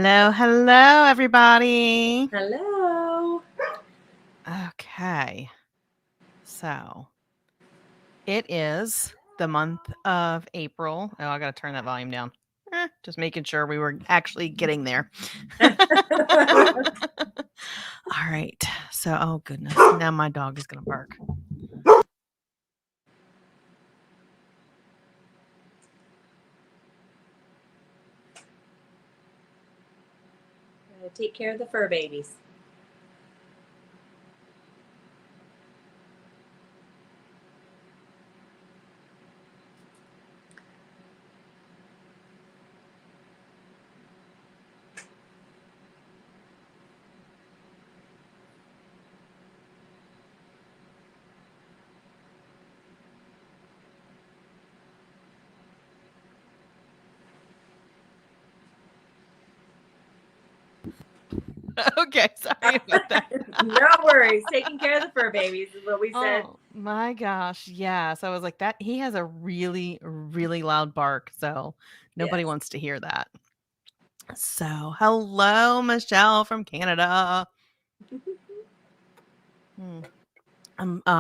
Hello, everybody. Hello. Okay. So it is the month of April. Oh, I got to turn that volume down. Just making sure we were actually getting there. All right. So, oh goodness. Now my dog is going to bark. Take care of the fur babies. Okay, sorry about that. No worries. Taking care of the fur babies is what we said. Oh my gosh. Yeah. So I was like, that he has a really, really loud bark. So nobody Yes. wants to hear that. So hello, Michelle from Canada. I'm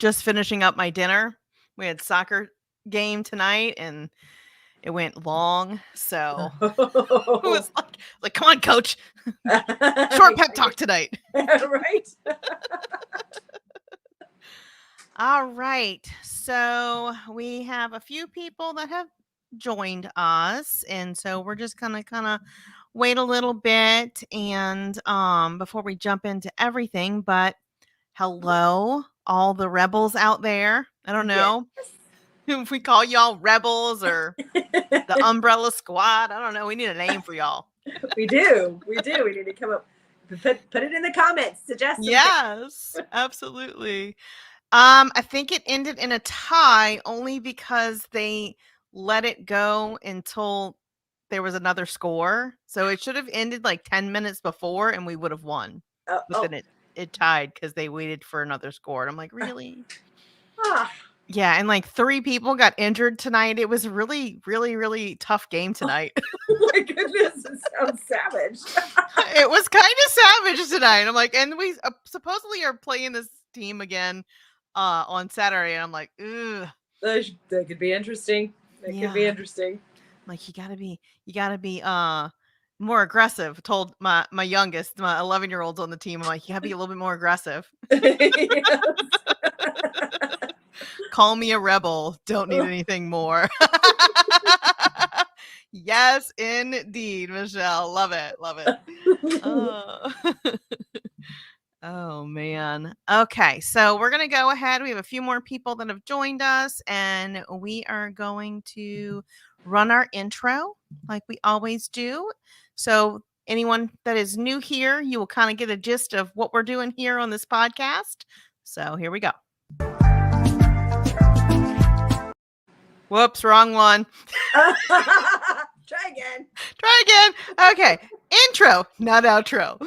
just finishing up my dinner. We had soccer game tonight and it went long. So it was like, come on, coach. Short pep talk tonight. Right. All right. So we have a few people that have joined us. And so we're just gonna kind of wait a little bit and before we jump into everything. But hello, all the rebels out there. I don't know if we call y'all rebels or the umbrella squad. I don't know. We need a name for y'all. We do. We need to come up. Put it in the comments. Suggest. Yes, absolutely. I think it ended in a tie only because they let it go until there was another score. So it should have ended like 10 minutes before and we would have won. But then it tied because they waited for another score. And I'm like, really? Yeah, and like 3 people got injured tonight. It was a really, really, really tough game tonight. Oh my goodness, it sounds savage. It was kind of savage tonight. I'm like, and we supposedly are playing this team again on Saturday. And I'm like, ugh. That could be interesting. Could be interesting. I'm like, you gotta be more aggressive. Told my youngest, my 11-year-old's on the team. I'm like, you gotta be a little bit more aggressive. Call me a rebel. Don't need anything more. Yes, indeed, Michelle. Love it. Love it. Oh, man. Okay, so we're going to go ahead. We have a few more people that have joined us, and we are going to run our intro like we always do. So anyone that is new here, you will kind of get a gist of what we're doing here on this podcast. So here we go. Whoops, wrong one. Try again. Okay, intro, not outro.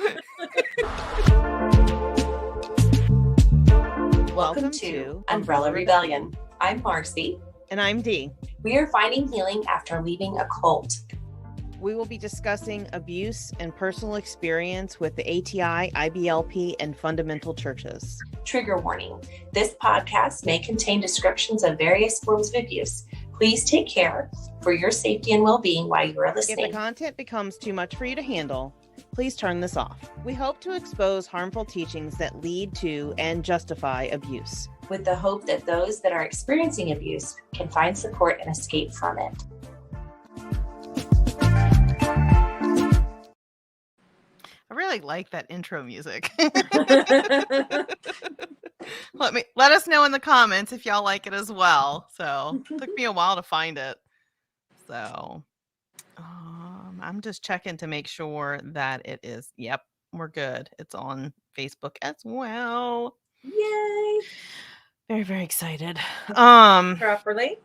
Welcome to Umbrella Rebellion. I'm Marcy. And I'm Dee. We are finding healing after leaving a cult. We will be discussing abuse and personal experience with the ATI, IBLP, and fundamental churches. Trigger warning. This podcast may contain descriptions of various forms of abuse. Please take care for your safety and well-being while you are listening. If the content becomes too much for you to handle, please turn this off. We hope to expose harmful teachings that lead to and justify abuse, with the hope that those that are experiencing abuse can find support and escape from it. I really like that intro music. Let us know in the comments if y'all like it as well. So it took me a while to find it. So I'm just checking to make sure that it is. Yep, we're good. It's on Facebook as well. Yay! Very, very excited. Properly.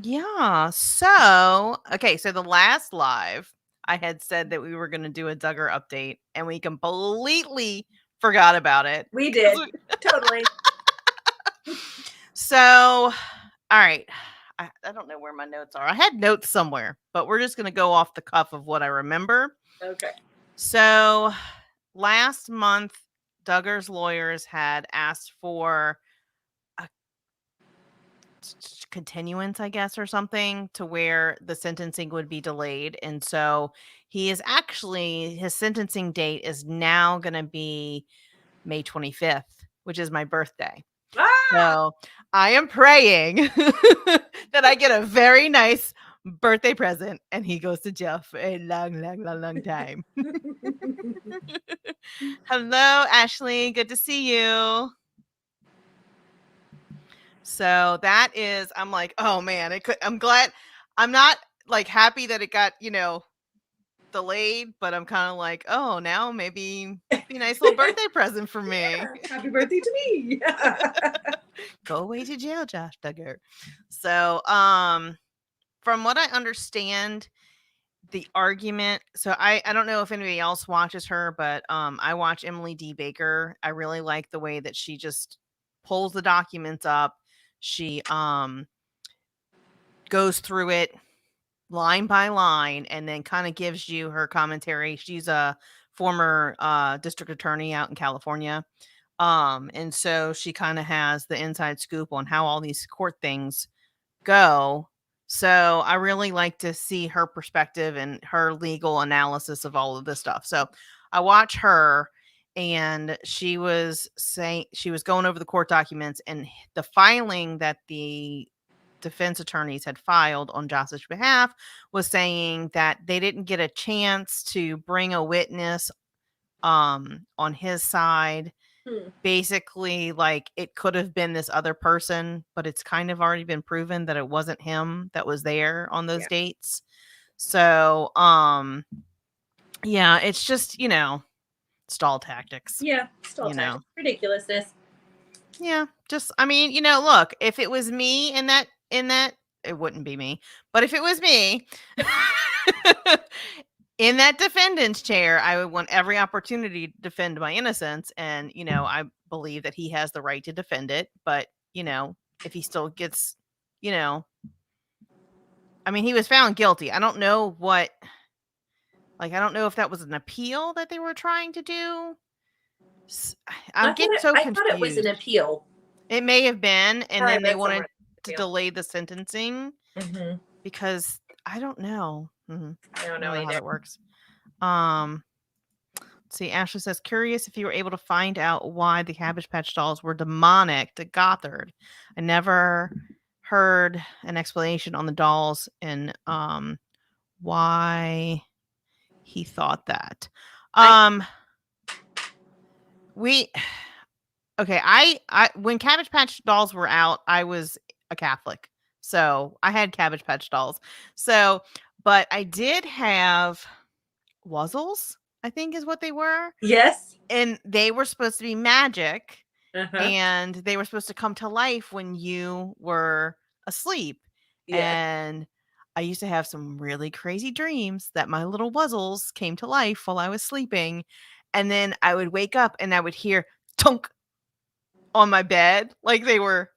Yeah. So the last live, I had said that we were going to do a Duggar update, and we completely forgot about it. We did. Totally. So, all right. I don't know where my notes are. I had notes somewhere, but we're just going to go off the cuff of what I remember. Okay. So last month, Duggar's lawyers had asked for a continuance, I guess, or something, to where the sentencing would be delayed. And so his sentencing date is now going to be May 25th, which is my birthday. Ah! So I am praying that I get a very nice birthday present and he goes to jail for a long, long, long, long time. Hello, Ashley. Good to see you. So that is, I'm like, oh man, I'm glad. I'm not like happy that it got, delayed, but I'm kind of like, oh, now maybe be a nice little birthday present for me. Yeah, happy birthday to me. Go away to jail, Josh Duggar. So, from what I understand, the argument, so I don't know if anybody else watches her, but I watch Emily D. Baker. I really like the way that she just pulls the documents up. She goes through it line by line and then kind of gives you her commentary. She's a former district attorney out in California. And so she kind of has the inside scoop on how all these court things go. So I really like to see her perspective and her legal analysis of all of this stuff. So I watch her, and she was going over the court documents, and the filing that the defense attorneys had filed on Josh's behalf was saying that they didn't get a chance to bring a witness on his side. Basically, like, it could have been this other person, but it's kind of already been proven that it wasn't him that was there on those dates. So yeah, it's just, stall tactics. Yeah, stall tactics. Ridiculousness. Yeah, just, I mean, look, if it was me in that it wouldn't be me, but if it was me in that defendant's chair, I would want every opportunity to defend my innocence. And, I believe that he has the right to defend it. But, if he still gets, I mean, he was found guilty. I don't know I don't know if that was an appeal that they were trying to do. I'm getting so confused. I thought it was an appeal. It may have been. And then they wanted to delay the sentencing because I don't know. I don't know how that works. Let's see, Ashley says, curious if you were able to find out why the Cabbage Patch dolls were demonic to Gothard. I never heard an explanation on the dolls and why he thought that. When Cabbage Patch dolls were out, I was a Catholic. So I had Cabbage Patch dolls. So, but I did have Wuzzles, I think is what they were. Yes. And they were supposed to be magic. And they were supposed to come to life when you were asleep. Yeah. And I used to have some really crazy dreams that my little Wuzzles came to life while I was sleeping. And then I would wake up and I would hear tunk on my bed. Like they were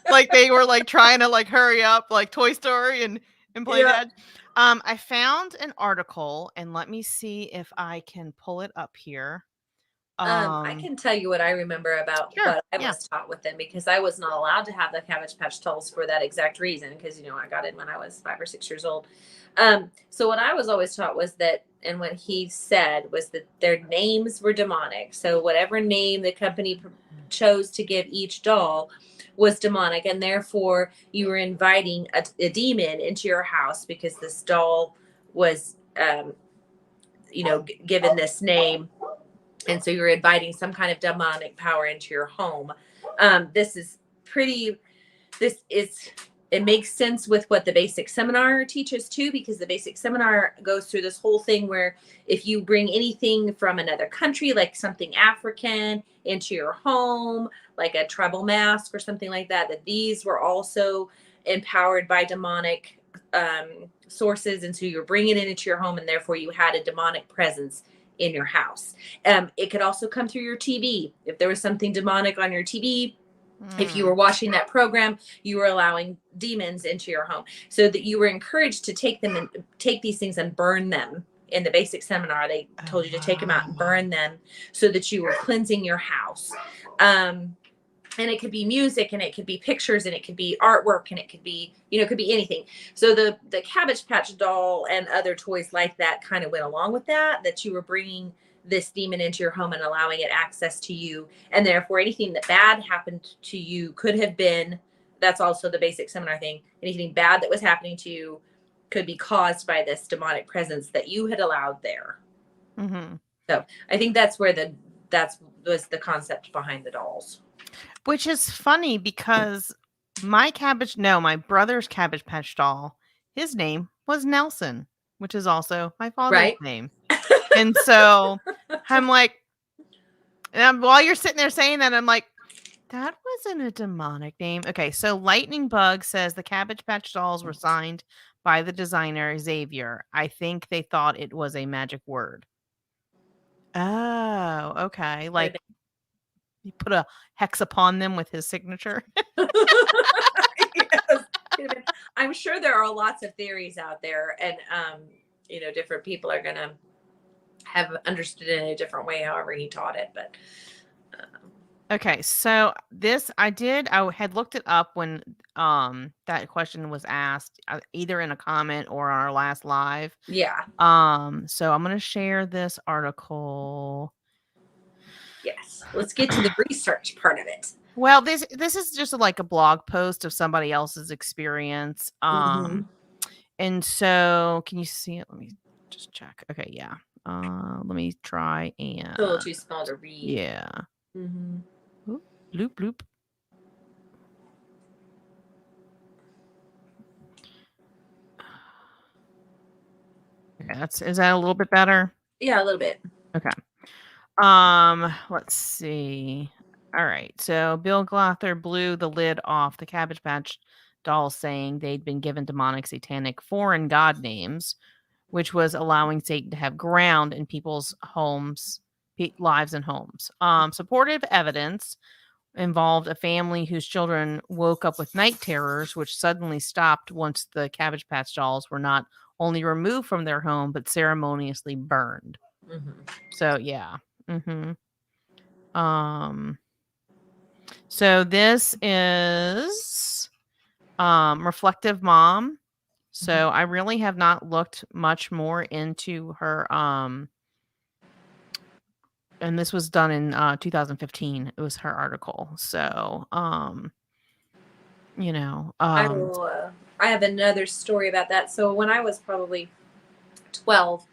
like trying to like hurry up, like Toy Story and play dead. I found an article, and let me see if I can pull it up here. I can tell you what I remember about what I was taught with them, because I was not allowed to have the Cabbage Patch dolls for that exact reason, because I got in when I was 5 or 6 years old. So what I was always taught was that, and what he said was that their names were demonic. So whatever name the company chose to give each doll was demonic, and therefore you were inviting a demon into your house because this doll was given this name, and so you're inviting some kind of demonic power into your home. It makes sense with what the basic seminar teaches too, because the basic seminar goes through this whole thing where if you bring anything from another country, like something African, into your home, like a tribal mask or something like that, that these were also empowered by demonic sources. And so you're bringing it into your home, and therefore you had a demonic presence in your house. It could also come through your TV. If there was something demonic on your TV, If you were watching that program, you were allowing demons into your home, so that you were encouraged to take these things and burn them. In the basic seminar, they told you to take them out and burn them, so that you were cleansing your house. And it could be music, and it could be pictures, and it could be artwork, and it could be, it could be anything. So the Cabbage Patch doll and other toys like that kind of went along with that you were bringing this demon into your home and allowing it access to you. And therefore anything that bad happened to you could have been, that's also the basic seminar thing, anything bad that was happening to you could be caused by this demonic presence that you had allowed there. Mm-hmm. So I think that's where that was the concept behind the dolls. Which is funny because my brother's Cabbage Patch doll, his name was Nelson, which is also my father's name. And so I'm like, while you're sitting there saying that, I'm like, that wasn't a demonic name. Okay, so Lightning Bug says the Cabbage Patch dolls were signed by the designer Xavier. I think they thought it was a magic word. Oh, okay. Like you put a hex upon them with his signature. Yes. I'm sure there are lots of theories out there, and different people are gonna have understood it in a different way, however he taught it. But okay, so this I had looked it up when that question was asked, either in a comment or on our last live. Yeah. So I'm gonna share this article. Yes, let's get to the research part of it. Well, this is just like a blog post of somebody else's experience. And so can you see it? Let me just check. Okay, yeah. Let me try and It's a little too small to read. Yeah. Mm-hmm. Oop, bloop bloop. Okay, is that a little bit better? Yeah, a little bit. Okay. Let's see. All right. So Bill Glother blew the lid off the Cabbage Patch dolls, saying they'd been given demonic, satanic, foreign god names, which was allowing Satan to have ground in people's homes, lives and homes. Supportive evidence involved a family whose children woke up with night terrors, which suddenly stopped once the Cabbage Patch dolls were not only removed from their home, but ceremoniously burned. Mm-hmm. So, yeah. Mm-hmm. So this is Reflective Mom. So I really have not looked much more into her and this was done in 2015. It was her article. So I have another story about that. So when I was probably 12,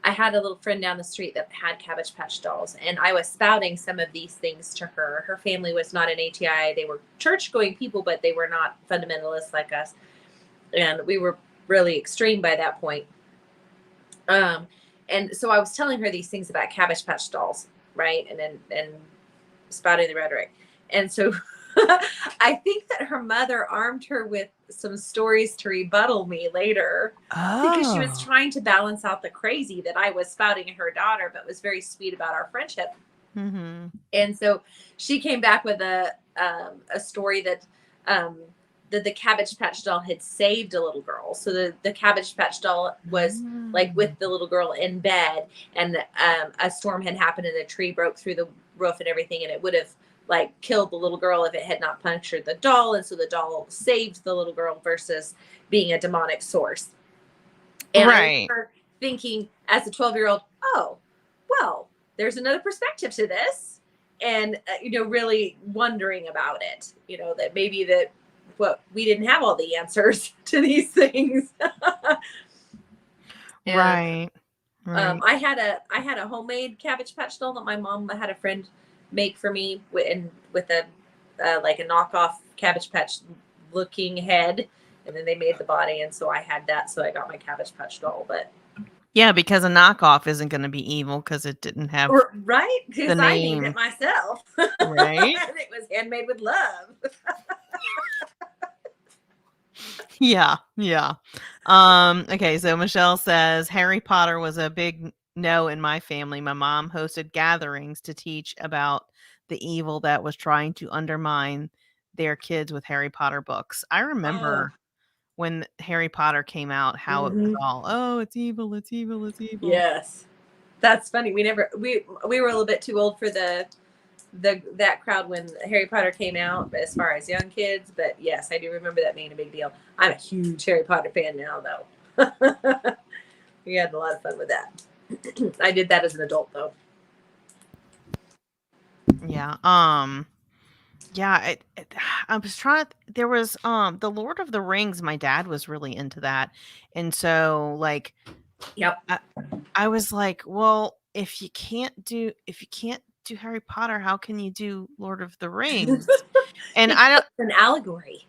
I had a little friend down the street that had Cabbage Patch dolls, and I was spouting some of these things to her. Her family was not an ATI. They were church-going people, but they were not fundamentalists like us. And we were really extreme by that point. And so I was telling her these things about Cabbage Patch dolls, right? And spouting the rhetoric. And so I think that her mother armed her with some stories to rebuttal me later, because she was trying to balance out the crazy that I was spouting at her daughter, but was very sweet about our friendship. Mm-hmm. And so she came back with a story that the Cabbage Patch doll had saved a little girl. So the Cabbage Patch doll was like with the little girl in bed, and a storm had happened and the tree broke through the roof and everything, and it would have like killed the little girl if it had not punctured the doll. And so the doll saved the little girl versus being a demonic source. And I remember thinking as a 12-year-old, oh, well, there's another perspective to this. And, really wondering about it, that maybe we didn't have all the answers to these things. And, right. I had a homemade Cabbage Patch doll that my mom had a friend make for me with a like a knockoff Cabbage Patch looking head, and then they made the body, and so I had that, so I got my Cabbage Patch doll. But yeah, because a knockoff isn't going to be evil because it didn't have right, because I named it myself, right? And it was handmade with love. Yeah. Okay, so Michelle says Harry Potter was a big no in my family. My mom hosted gatherings to teach about the evil that was trying to undermine their kids with Harry Potter books. I remember when Harry Potter came out, how it was all, oh, it's evil, it's evil, it's evil. Yes. That's funny. We were a little bit too old for that crowd when Harry Potter came out as far as young kids, but yes, I do remember that being a big deal. I'm a huge Harry Potter fan now, though. We had a lot of fun with that. I did that as an adult, though. Yeah. Yeah, I was trying to, there was the Lord of the Rings, my dad was really into that. And so like Yep. I was like, well, if you can't do Harry Potter, how can you do Lord of the Rings? And I don't, it's an allegory.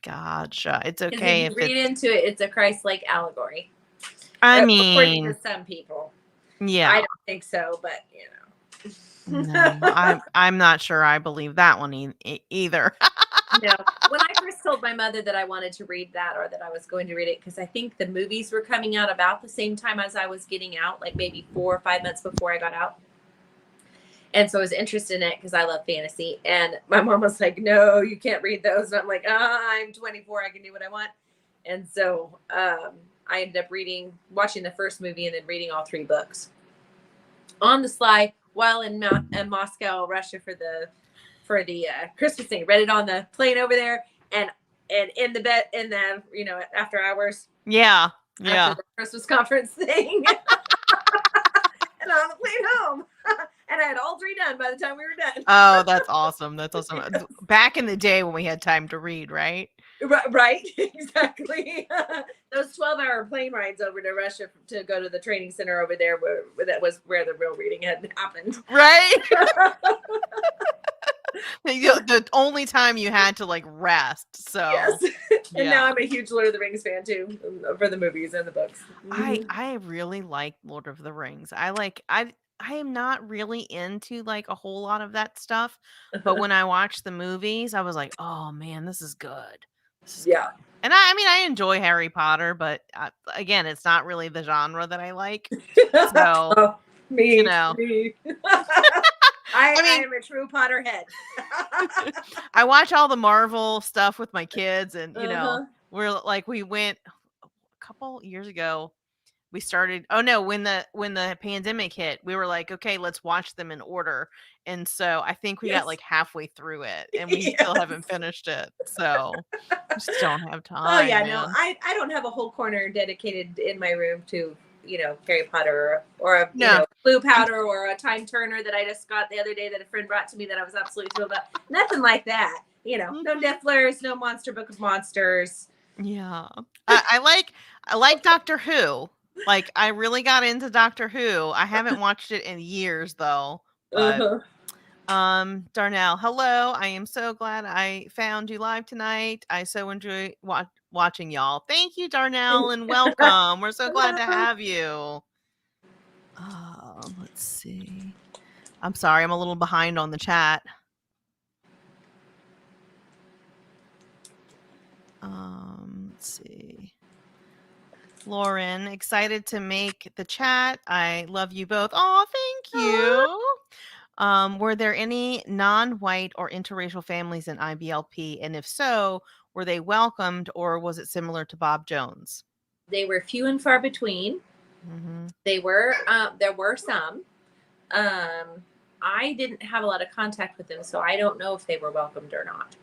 Gotcha. It's Because okay if you read into it, it's a Christ-like allegory. I according mean, to some people. yeah. I don't think so, but you know. No, I'm not sure I believe that one either. No. When I first told my mother that I wanted to read that, or that I was going to read it, because I think the movies were coming out about the same time as I was getting out, like maybe 4 or 5 months before I got out. And so I was interested in it because I love fantasy. And my mom was like, no, you can't read those. And I'm like, I'm 24. I can do what I want. And so I ended up watching the first movie and then reading all 3 books on the sly while in Moscow, Russia for the Christmas thing. Read it on the plane over there and in the bed in the after hours. Yeah. After the Christmas conference thing. And on the plane home. And I had all 3 done by the time we were done. Oh, that's awesome. That's awesome. Yes. Back in the day when we had time to read, right? Right. Exactly. Those 12-hour plane rides over to Russia to go to the training center over there, that was where the real reading had happened. Right. The only time you had to like rest. So yes. And now I'm a huge Lord of the Rings fan too, for the movies and the books. I really like Lord of the Rings. I am not really into like a whole lot of that stuff, but when I watched the movies, I was like, oh man, this is good. Yeah. And I enjoy Harry Potter, but again, it's not really the genre that I like. So me. I am a true Potterhead. I watch all the Marvel stuff with my kids, and we went a couple years ago. We started. Oh no, when the pandemic hit, we were like, okay, let's watch them in order. And so I think we got like halfway through it, and we still haven't finished it. So we just don't have time. Oh yeah, man. No, I don't have a whole corner dedicated in my room to Harry Potter or a blue powder or a time turner that I just got the other day that a friend brought to me that I was absolutely thrilled about. Nothing like that. No Nifflers, no Monster Book of Monsters. Yeah, I like Doctor Who. Like I really got into Doctor Who. I haven't watched it in years though. But Darnell, hello. I am so glad I found you live tonight. I so enjoy watching y'all. Thank you, Darnell, and welcome. We're so glad to have you. Let's see. I'm sorry, I'm a little behind on the chat. Let's see. Lauren, excited to make the chat. I love you both. Oh, thank you. Were there any non-white or interracial families in IBLP? And if so, were they welcomed or was it similar to Bob Jones? They were few and far between. Mm-hmm. There were some. I didn't have a lot of contact with them, so I don't know if they were welcomed or not.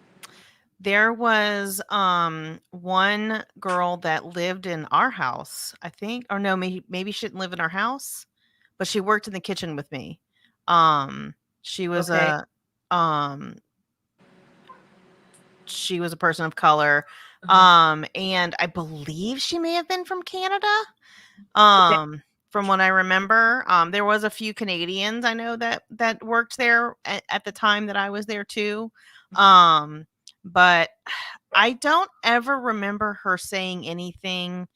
There was one girl that lived in our house, I think, or no, maybe she didn't live in our house, but she worked in the kitchen with me. She was she was a person of color. And I believe she may have been from Canada. From what I remember, there was a few Canadians I know that worked there at the time that I was there too. But I don't ever remember her saying anything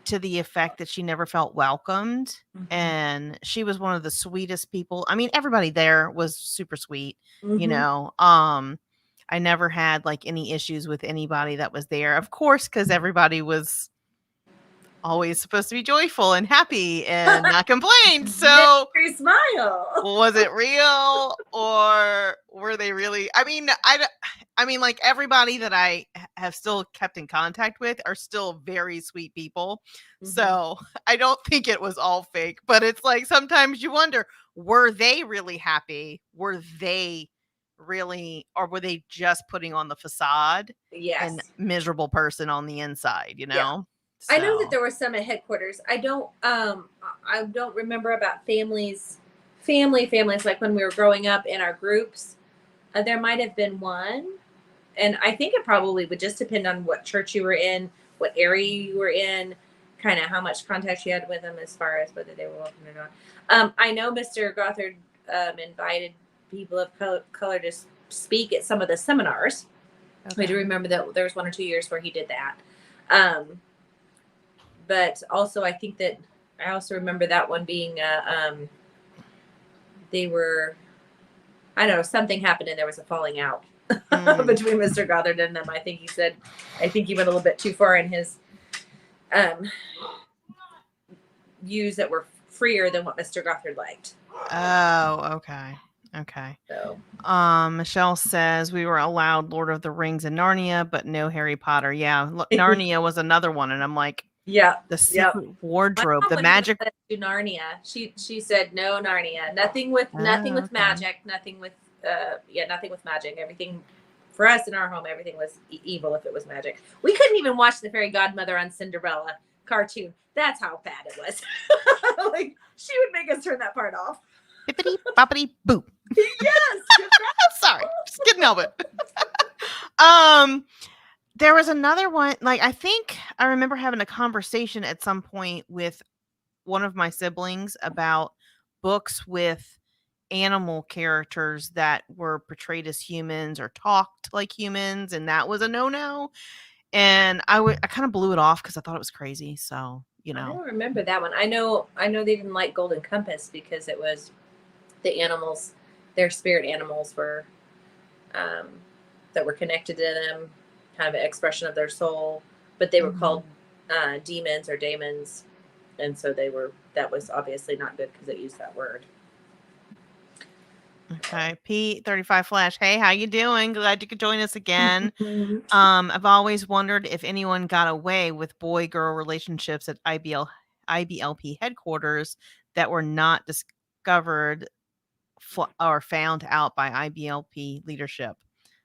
to the effect that she never felt welcomed. Mm-hmm. And she was one of the sweetest people. I mean, everybody there was super sweet, mm-hmm. I never had like any issues with anybody that was there, of course, because everybody was always supposed to be joyful and happy and not complain. So Mystery smile. was it real, or were they really? I mean, like everybody that I have still kept in contact with are still very sweet people. Mhm. So I don't think it was all fake, but it's like sometimes you wonder, were they really happy? Were they really, or were they just putting on the facade? Yes. And miserable person on the inside, you Yeah. know? I know that So there were some at headquarters. I don't remember about families like when we were growing up in our groups. There might have been one, and I think it probably would just depend on what church you were in, what area you were in, kind of how much contact you had with them as far as whether they were welcome or not. I know Mr. Gothard invited people of color to speak at some of the seminars. okay. I do remember that there was 1 or 2 years where he did that. But also I think that I also remember that one being they were, I don't know, something happened and there was a falling out between Mr. Gothard and them. I think he went a little bit too far in his views that were freer than what Mr. Gothard liked. Oh, okay. Okay. So Michelle says we were allowed Lord of the Rings and Narnia, but no Harry Potter. Yeah, Narnia was another one, and I'm like, yeah, the secret wardrobe, the magic. To Narnia, she said no Narnia, nothing with magic, nothing with nothing with magic. Everything for us in our home, everything was evil if it was magic. We couldn't even watch the Fairy Godmother on Cinderella cartoon. That's how bad it was. Like she would make us turn that part off. Bippity boppity boop. Yes. Sorry, just couldn't help it. There was another one. Like I think I remember having a conversation at some point with one of my siblings about books with animal characters that were portrayed as humans or talked like humans, and that was a no-no. And I kind of blew it off because I thought it was crazy. So, you know. I don't remember that one. I know they didn't like Golden Compass because it was the animals, their spirit animals were that were connected to them, kind of an expression of their soul, but they were called demons or daemons, and so that was obviously not good because it used that word. Okay, P35 Flash. Hey, how you doing? Glad you could join us again. I've always wondered if anyone got away with boy-girl relationships at IBLP headquarters that were not discovered or found out by IBLP leadership.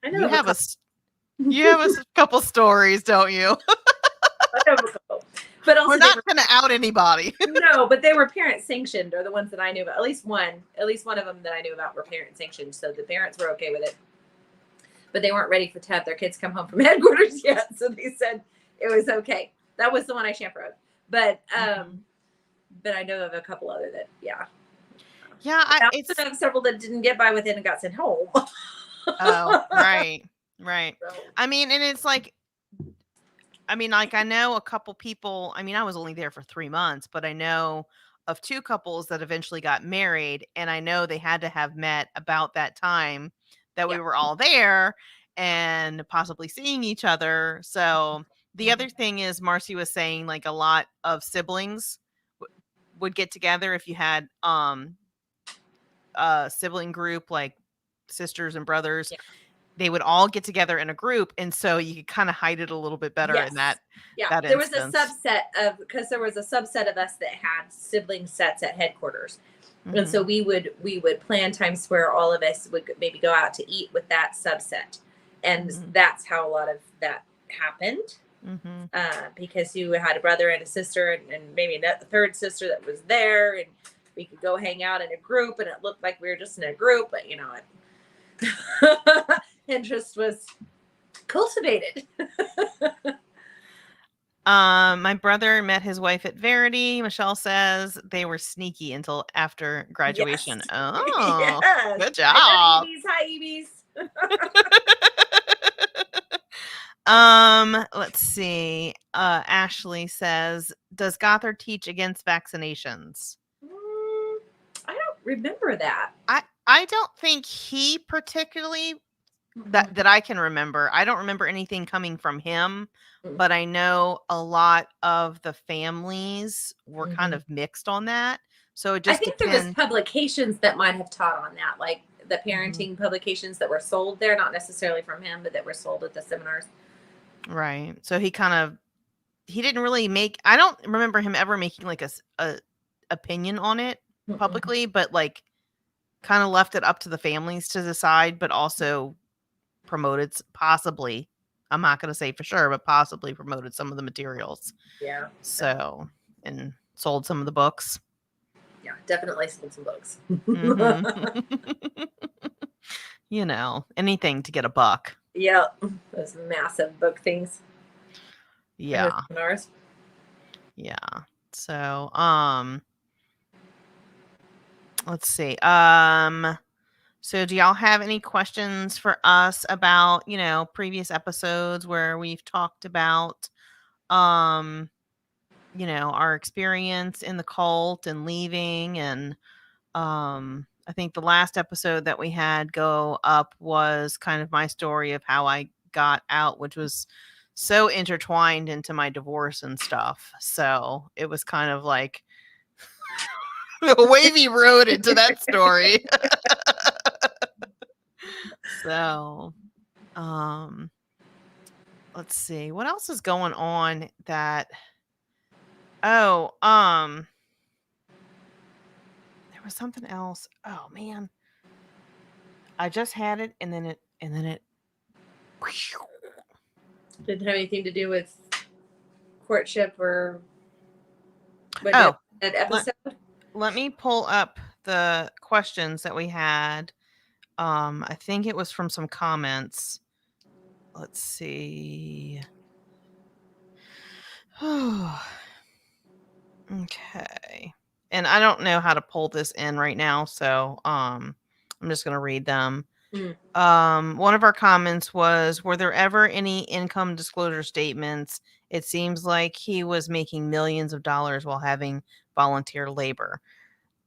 I know you have a couple stories, don't you? I have a couple. But also we're not going to out anybody. No, but they were parent sanctioned, or the ones that I knew about. At least one of them that I knew about were parent sanctioned, so the parents were okay with it. But they weren't ready to have their kids come home from headquarters yet, so they said it was okay. That was the one I chaperoned. But but I know of a couple other that I also know several that didn't get by with it and got sent home. Oh, right. So. I mean, and it's like, I know a couple people. I mean, I was only there for 3 months, but I know of 2 couples that eventually got married, and I know they had to have met about that time that we were all there and possibly seeing each other. So the other thing is, Marcy was saying, like, a lot of siblings would get together if you had a sibling group, like sisters and brothers. Yeah. They would all get together in a group, and so you could kind of hide it a little bit better in that. That there was a subset of us that had sibling sets at headquarters, and so we would plan times where all of us would maybe go out to eat with that subset, and that's how a lot of that happened. Because you had a brother and a sister, and maybe a third sister that was there, and we could go hang out in a group, and it looked like we were just in a group, but interest was cultivated. My brother met his wife at Verity. Michelle says they were sneaky until after graduation. Yes. Oh, yes. Good job. Hi, Evie's. Let's see. Ashley says, does Gothard teach against vaccinations? I don't remember that. I don't think he particularly that I can remember. I don't remember anything coming from him, but I know a lot of the families were kind of mixed on that. So it I just think there was depends. publications that might have taught on that, like the parenting publications that were sold there, not necessarily from him, but that were sold at the seminars. Right. So he didn't really I don't remember him ever making like a opinion on it publicly, but like kind of left it up to the families to decide, but also promoted possibly. I'm not going to say for sure, but possibly promoted some of the materials. Yeah. So, and sold some of the books. Yeah, definitely sold some books. You know, anything to get a buck. Yeah, those massive book things. Yeah. Yeah. So, let's see. So do y'all have any questions for us about, previous episodes where we've talked about, our experience in the cult and leaving? And I think the last episode that we had go up was kind of my story of how I got out, which was so intertwined into my divorce and stuff. So it was kind of like a wavy road into that story. So, let's see. What else is going on that there was something else. Oh man. I just had it and then it Didn't have anything to do with courtship or Oh, that episode. Let me pull up the questions that we had. I think it was from some comments. Let's see. Okay. And I don't know how to pull this in right now, so I'm just going to read them. One of our comments was, were there ever any income disclosure statements? It seems like he was making millions of dollars while having volunteer labor.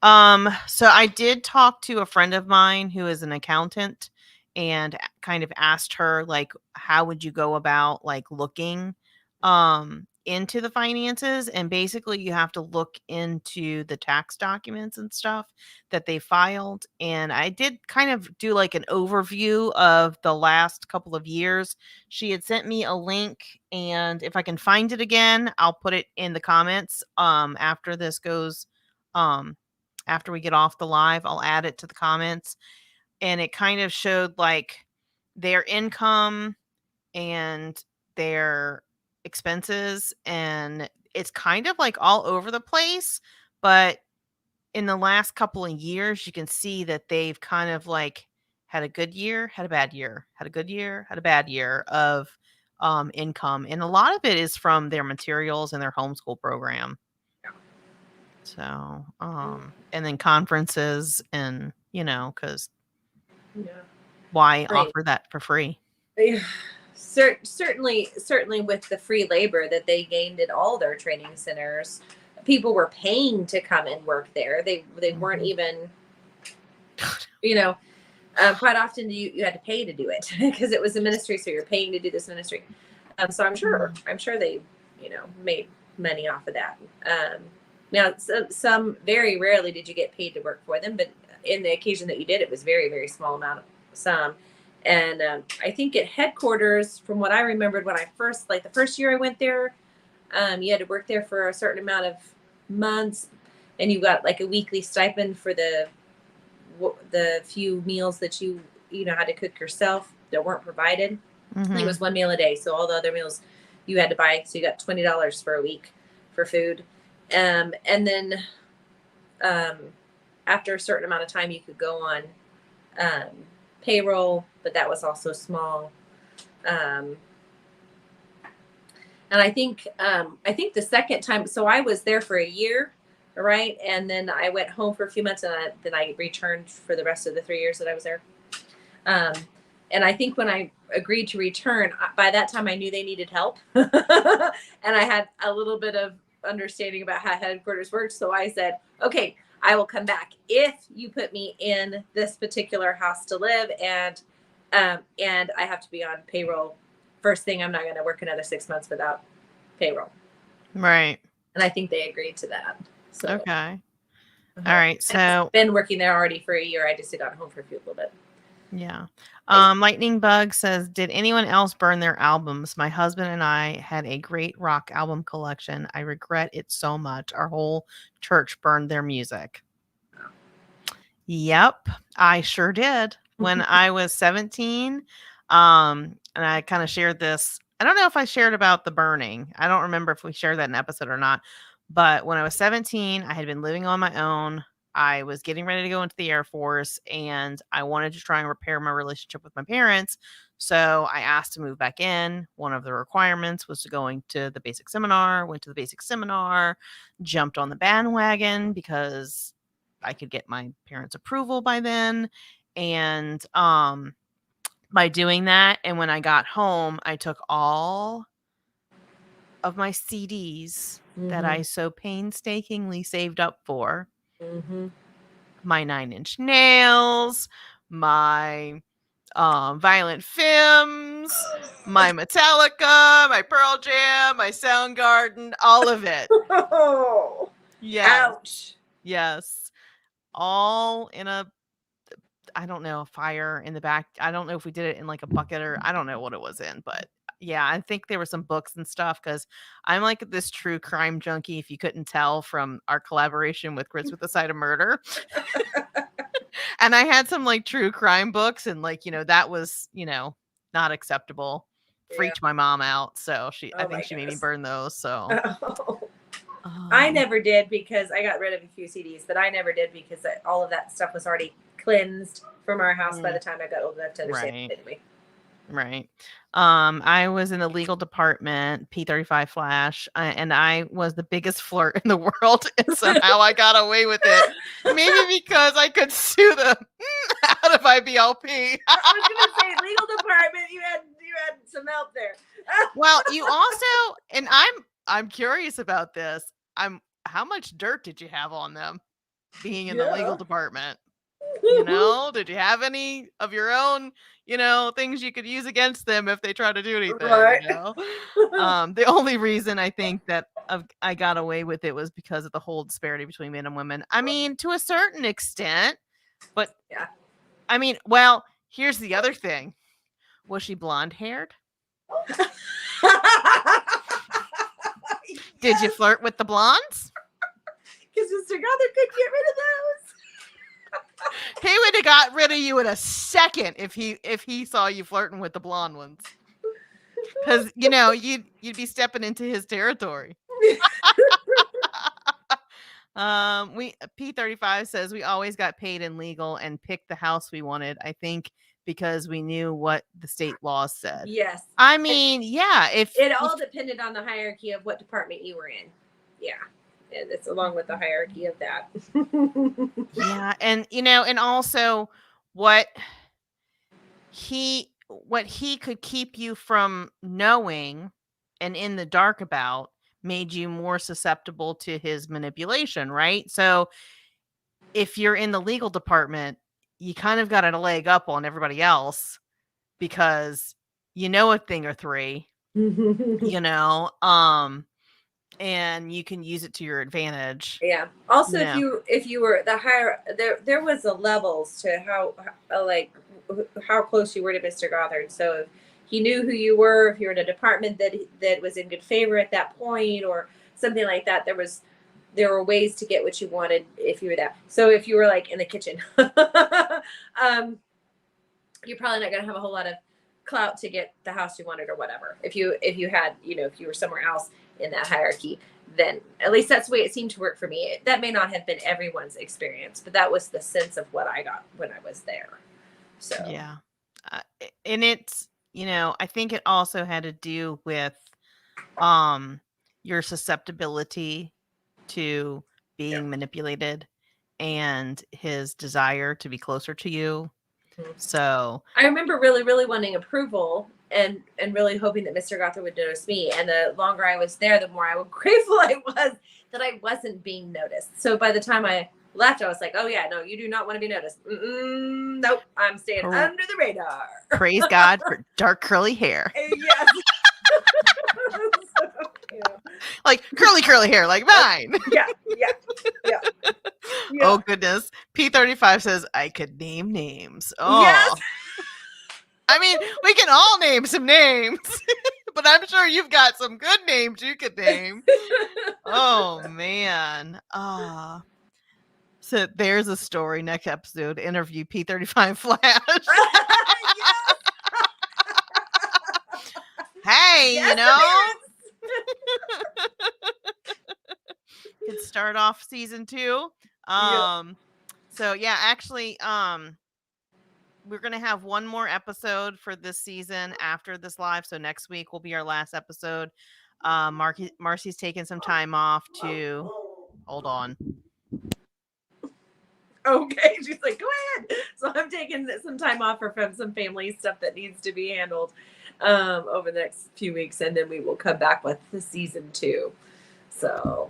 So I did talk to a friend of mine who is an accountant and kind of asked her, like, how would you go about like looking into the finances? And basically you have to look into the tax documents and stuff that they filed. And I did kind of do like an overview of the last couple of years. She had sent me a link, and if I can find it again, I'll put it in the comments after this goes after we get off the live. I'll add it to the comments, and it kind of showed like their income and their expenses, and it's kind of like all over the place, but in the last couple of years you can see that they've kind of like had a good year, had a bad year, had a good year, had a bad year of income, and a lot of it is from their materials and their homeschool program. So, and then conferences, and because why offer that for free? Yeah. Certainly with the free labor that they gained at all their training centers, people were paying to come and work there. They weren't even, quite often you had to pay to do it because it was a ministry, so you're paying to do this ministry. So I'm sure they, made money off of that. Now, some very rarely did you get paid to work for them, but in the occasion that you did, it was very, very small amount of some. And I think at headquarters, from what I remembered when I first, like the first year I went there, you had to work there for a certain amount of months, and you got like a weekly stipend for the few meals that you had to cook yourself that weren't provided. I think it was one meal a day, so all the other meals you had to buy. So you got $20 for a week for food. And then after a certain amount of time, you could go on payroll, but that was also small. And I think the second time, so I was there for a year, right? And then I went home for a few months, and then I returned for the rest of the 3 years that I was there. And I think when I agreed to return, by that time I knew they needed help. And I had a little bit of understanding about how headquarters worked. So I said, okay, I will come back if you put me in this particular house to live, and And I have to be on payroll. First thing, I'm not going to work another 6 months without payroll. Right. And I think they agreed to that. So, okay. All right. So I've been working there already for a year. I just got home for a little bit. Yeah. Lightning Bug says, did anyone else burn their albums? My husband and I had a great rock album collection. I regret it so much. Our whole church burned their music. Yep, I sure did. When I was 17, and I kind of shared this. I don't know if I shared about the burning. I don't remember if we shared that in an episode or not. But when I was 17, I had been living on my own. I was getting ready to go into the Air Force, and I wanted to try and repair my relationship with my parents. So I asked to move back in. One of the requirements was to going to the basic seminar. Went to the basic seminar, jumped on the bandwagon because I could get my parents' approval by then. And by doing that, and when I got home, I took all of my CDs that I so painstakingly saved up for. My 9 Inch Nails, my Violent Femmes, my Metallica, my Pearl Jam, my Soundgarden, all of it. Oh, yes. Ouch. Yes. All in a, I don't know, a fire in the back. I don't know if we did it in like a bucket or I don't know what it was in, but yeah, I think there were some books and stuff because I'm like this true crime junkie, if you couldn't tell from our collaboration with Grits with a Side of Murder. And I had some like true crime books, and like, that was, not acceptable. Freaked my mom out. So I think she made me burn those. So I never did because I got rid of a few CDs, but I never did because all of that stuff was already cleansed from our house by the time I got old enough to understand it anyway. Right. I was in the legal department, P35 Flash, and I was the biggest flirt in the world, and somehow I got away with it. Maybe because I could sue them out of IBLP. I was going to say, legal department, you had some help there. Well, you also, and I'm curious about this. How much dirt did you have on them being in the legal department? Did you have any of your own, things you could use against them if they try to do anything? Right. The only reason I think that I got away with it was because of the whole disparity between men and women. I mean, to a certain extent, but yeah. I mean, well, here's the other thing. Was she blonde haired? Did you flirt with the blondes? Because Mr. Gothard could get rid of those. He would have got rid of you in a second if he saw you flirting with the blonde ones. Because you'd be stepping into his territory. P35 says we always got paid in legal and picked the house we wanted. I think because we knew what the state laws said. Yes. I mean, yeah. It all depended on the hierarchy of what department you were in. Yeah. It's along with the hierarchy of that. Yeah. And, and also what he could keep you from knowing and in the dark about made you more susceptible to his manipulation, right? So if you're in the legal department, you kind of got a leg up on everybody else because you know a thing or three, and you can use it to your advantage. Yeah. Also, if you were the higher, there was a levels to how close you were to Mr. Gothard. So if he knew who you were, if you were in a department that was in good favor at that point or something like that, there were ways to get what you wanted if you were that. So if you were like in the kitchen, you're probably not going to have a whole lot of clout to get the house you wanted or whatever. If you had, if you were somewhere else in that hierarchy, then at least that's the way it seemed to work for me. That may not have been everyone's experience, but that was the sense of what I got when I was there. So yeah, and it's I think it also had to do with your susceptibility to being manipulated and his desire to be closer to you. So I remember really, really wanting approval and really hoping that Mr. Gothard would notice me. And the longer I was there, the more grateful I was that I wasn't being noticed. So by the time I left, I was like, oh yeah, no, you do not want to be noticed. Nope, I'm staying under the radar. Praise God for dark curly hair. Yes. So, like curly hair, like mine. Yeah. Oh goodness. P35 says I could name names. Oh. Yes. I mean, we can all name some names, but I'm sure you've got some good names you could name. Oh man. So there's a story. Next episode, interview P35 Flash. Yes. Hey, Yes, you know, could start off season 2. So yeah, actually, we're gonna have one more episode for this season after this live. So next week will be our last episode. Marcy's taking some time off to hold on. Okay, she's like, go ahead. So I'm taking some time off from some family stuff that needs to be handled over the next few weeks, and then we will come back with the season 2. So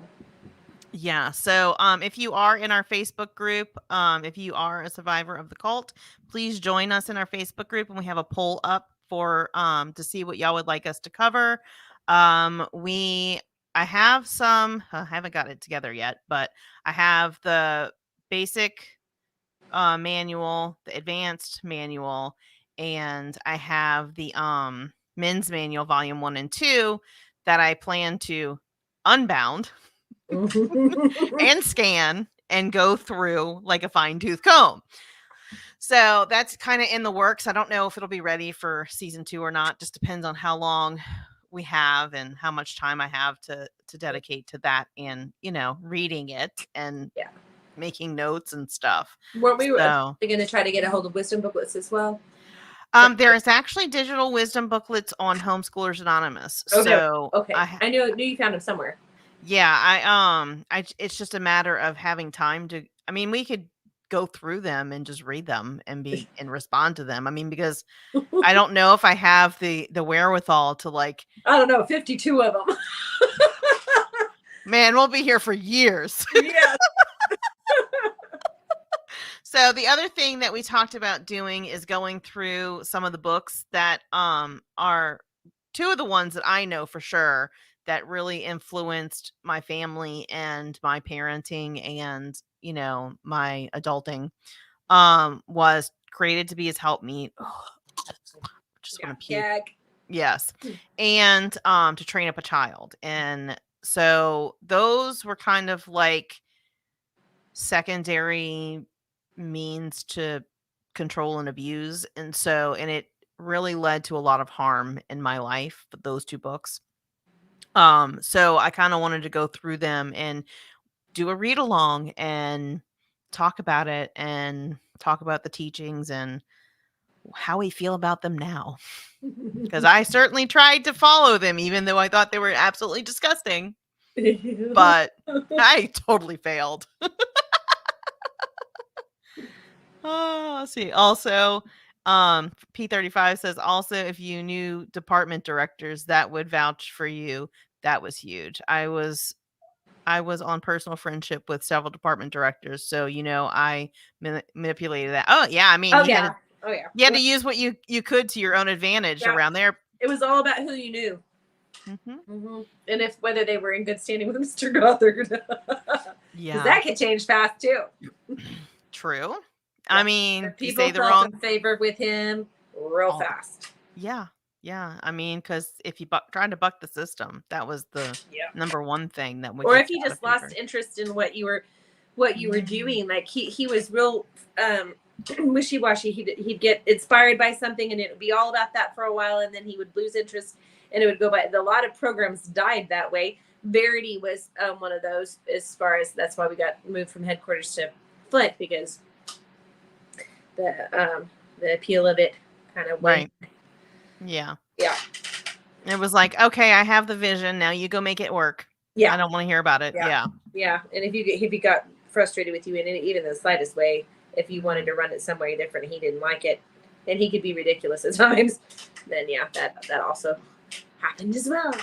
yeah, so if you are in our Facebook group, if you are a survivor of the cult, please join us in our Facebook group, and we have a poll up for to see what y'all would like us to cover. I have some, I haven't got it together yet, but I have the basic manual, the advanced manual, and I have the men's manual volume 1 and 2 that I plan to unbound and scan and go through like a fine-tooth comb. So that's kind of in the works. I don't know if it'll be ready for season 2 or not. Just depends on how long we have and how much time I have to dedicate to that and, you know, reading it and making notes and stuff. Weren't we going to try to get a hold of wisdom booklets as well? There is actually digital wisdom booklets on Homeschoolers Anonymous. Okay. So okay. I knew you found them somewhere. Yeah, it's just a matter of having time to. I mean, we could go through them and just read them and respond to them. I mean, because I don't know if I have the wherewithal to like. I don't know, 52 of them. Man, we'll be here for years. Yeah. So the other thing that we talked about doing is going through some of the books that are 2 of the ones that I know for sure that really influenced my family and my parenting and, you know, my adulting, was Created to Be His Helpmeet. Just want to puke. Yes. And To Train Up a Child. And so those were kind of like secondary means to control and abuse. And it really led to a lot of harm in my life, those 2 books. So I kind of wanted to go through them and do a read along and talk about it and talk about the teachings and how we feel about them now. Because I certainly tried to follow them, even though I thought they were absolutely disgusting. But I totally failed. Let's see. Also, P35 says, also, if you knew department directors that would vouch for you, that was huge. I was on personal friendship with several department directors, so you know I manipulated that. Oh yeah, I mean, you had to use what you could to your own advantage around there. It was all about who you knew, and if whether they were in good standing with Mr. Gothard. Because that could change fast too. True. I mean, people felt in favor with him real fast. Yeah. I mean, because if you trying to buck the system, that was the number one thing that would. Or if you just lost interest in what you were doing, like he was real wishy-washy. He'd get inspired by something, and it would be all about that for a while, and then he would lose interest, and it would go by. A lot of programs died that way. Verity was one of those. As far as that's why we got moved from headquarters to Flint, because the appeal of it kind of went. Right. Yeah. It was like, okay, I have the vision. Now you go make it work. Yeah. I don't want to hear about it. Yeah. And if you got frustrated with you in even the slightest way, if you wanted to run it some way different, he didn't like it, and he could be ridiculous at times, then that also happened as well.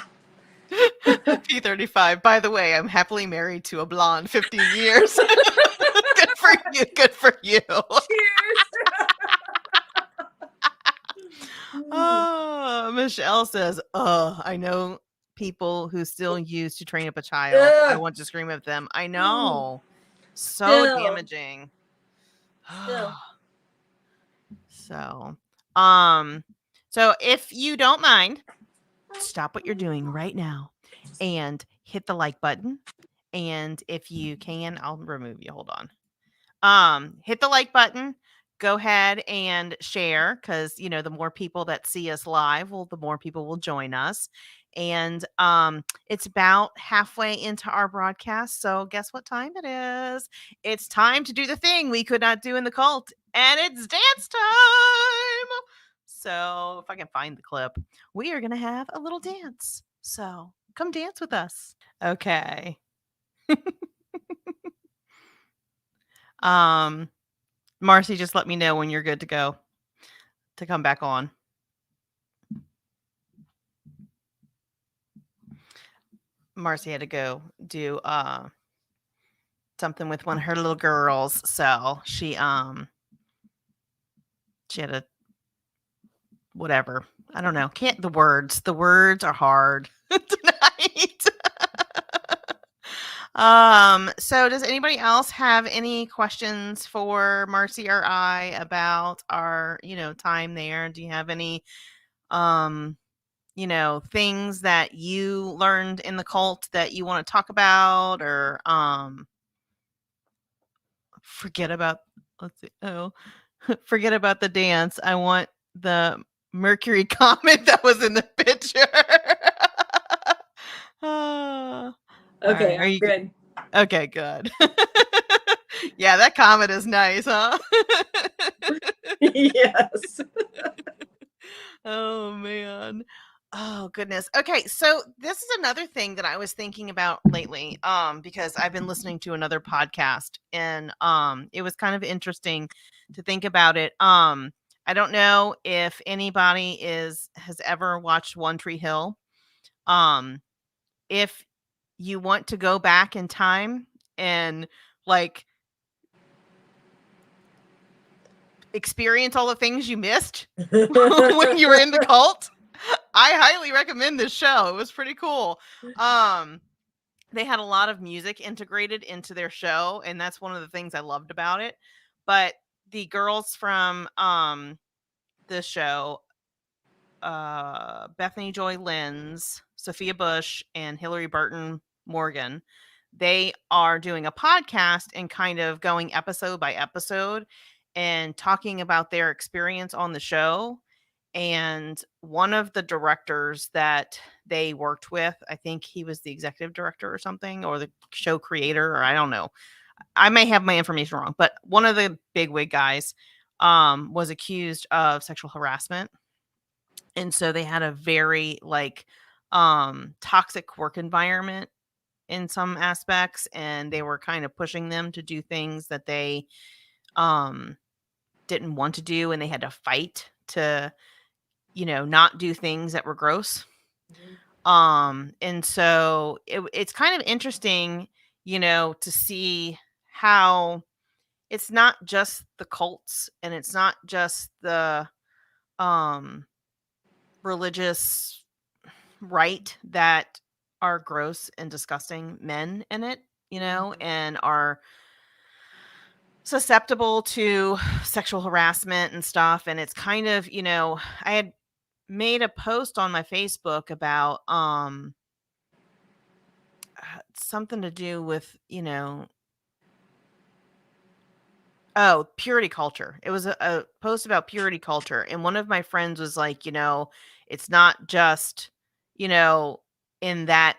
P35. By the way, I'm happily married to a blonde, 15 years. Good for you. Good for you. Cheers. Oh, Michelle says, I know people who still use to train up a child. I want to scream at them. I know. So damaging. Still. So if you don't mind, stop what you're doing right now and hit the like button. And if you can, I'll remove you. Hold on. Hit the like button. Go ahead and share, because the more people that see us live, the more people will join us. And it's about halfway into our broadcast. So guess what time it is? It's time to do the thing we could not do in the cult, and it's dance time. So if I can find the clip, we are going to have a little dance. So come dance with us. Okay. Marcy, just let me know when you're good to go to come back on. Marcy had to go do something with one of her little girls, so she had to whatever. I don't know. Can't the words are hard tonight. So does anybody else have any questions for Marcy or I about our, time there? Do you have any things that you learned in the cult that you want to talk about, or forget about forget about the dance. I want the Mercury comet that was in the picture. Okay, right, are you good? Okay, good. Yeah, that comet is nice, huh? Yes. Oh man. Oh goodness. Okay, so this is another thing that I was thinking about lately, because I've been listening to another podcast, and it was kind of interesting to think about it. I don't know if anybody has ever watched One Tree Hill. If you want to go back in time and like experience all the things you missed when you were in the cult, I highly recommend this show. It was pretty cool. They had a lot of music integrated into their show, and that's one of the things I loved about it. But the girls from the show, Bethany Joy Lenz, Sophia Bush, and Hillary Burton Morgan, they are doing a podcast and kind of going episode by episode and talking about their experience on the show. And one of the directors that they worked with, I think he was the executive director or something, or the show creator, or I don't know. I may have my information wrong, but one of the bigwig guys was accused of sexual harassment. And so they had a very toxic work environment in some aspects, and they were kind of pushing them to do things that they didn't want to do, and they had to fight to not do things that were gross. And so it's kind of interesting, to see how it's not just the cults, and it's not just the religious right that are gross and disgusting men in it, and are susceptible to sexual harassment and stuff. And it's kind of, I had made a post on my Facebook about something to do with, purity culture. It was a post about purity culture, and one of my friends was like, it's not just, in that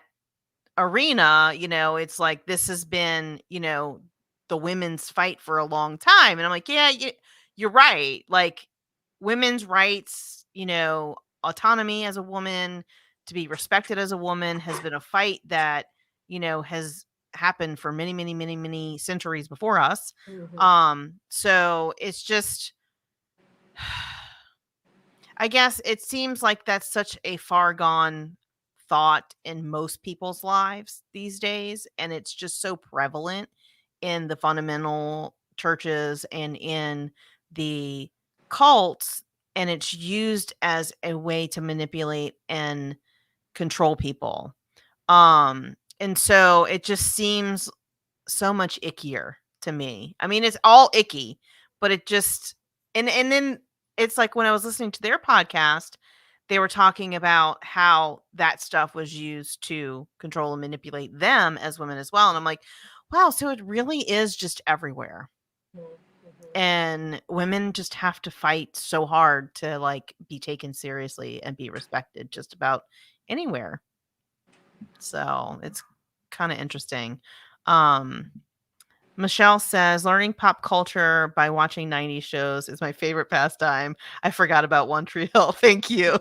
arena, it's like this has been, the women's fight for a long time. And I'm like, yeah, you're right. Like women's rights, autonomy as a woman, to be respected as a woman, has been a fight that, has happened for many, many, many, many centuries before us. So it's just, I guess it seems like that's such a far gone thought in most people's lives these days, and it's just so prevalent in the fundamental churches and in the cults, and it's used as a way to manipulate and control people. And so it just seems so much ickier to me. I mean, it's all icky, but it just and then it's like when I was listening to their podcast, they were talking about how that stuff was used to control and manipulate them as women as well. And I'm like, wow, so it really is just everywhere. Mm-hmm. And women just have to fight so hard to like be taken seriously and be respected just about anywhere. So it's kind of interesting. Michelle says, learning pop culture by watching 90s shows is my favorite pastime. I forgot about One Tree Hill. Thank you.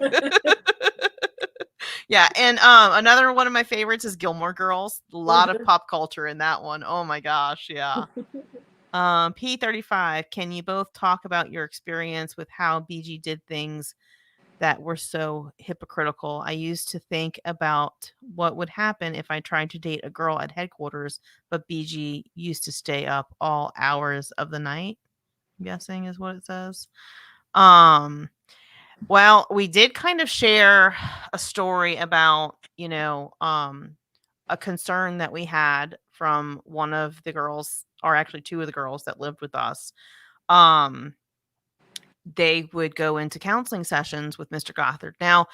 Yeah, and another one of my favorites is Gilmore Girls. A lot of pop culture in that one. Oh my gosh, yeah. P35, can you both talk about your experience with how BG did things that were so hypocritical? I used to think about what would happen if I tried to date a girl at headquarters, but BG used to stay up all hours of the night, I'm guessing is what it says. Well, we did kind of share a story about, a concern that we had from one of the girls, or actually two of the girls that lived with us. They would go into counseling sessions with Mr. Gothard. Now,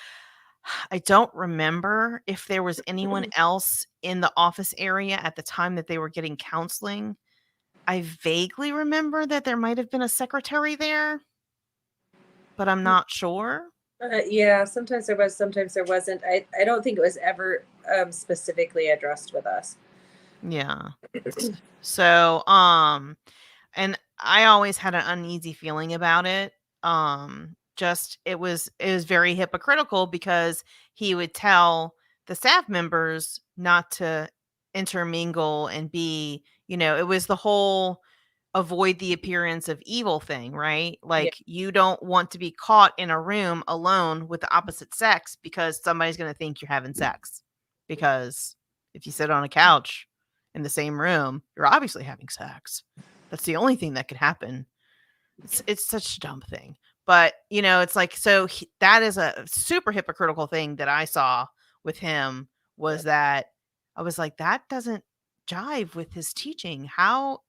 I don't remember if there was anyone else in the office area at the time that they were getting counseling. I vaguely remember that there might have been a secretary there, but I'm not sure. Yeah, sometimes there was, sometimes there wasn't. I don't think it was ever specifically addressed with us. Yeah. So, and I always had an uneasy feeling about it. Just it was very hypocritical because he would tell the staff members not to intermingle and be, it was the whole avoid the appearance of evil thing, right? Like you don't want to be caught in a room alone with the opposite sex because somebody's going to think you're having sex. Because if you sit on a couch in the same room, you're obviously having sex. That's the only thing that could happen. It's such a dumb thing. But, it's like, so that is a super hypocritical thing that I saw with him was that I was like, that doesn't jive with his teaching. How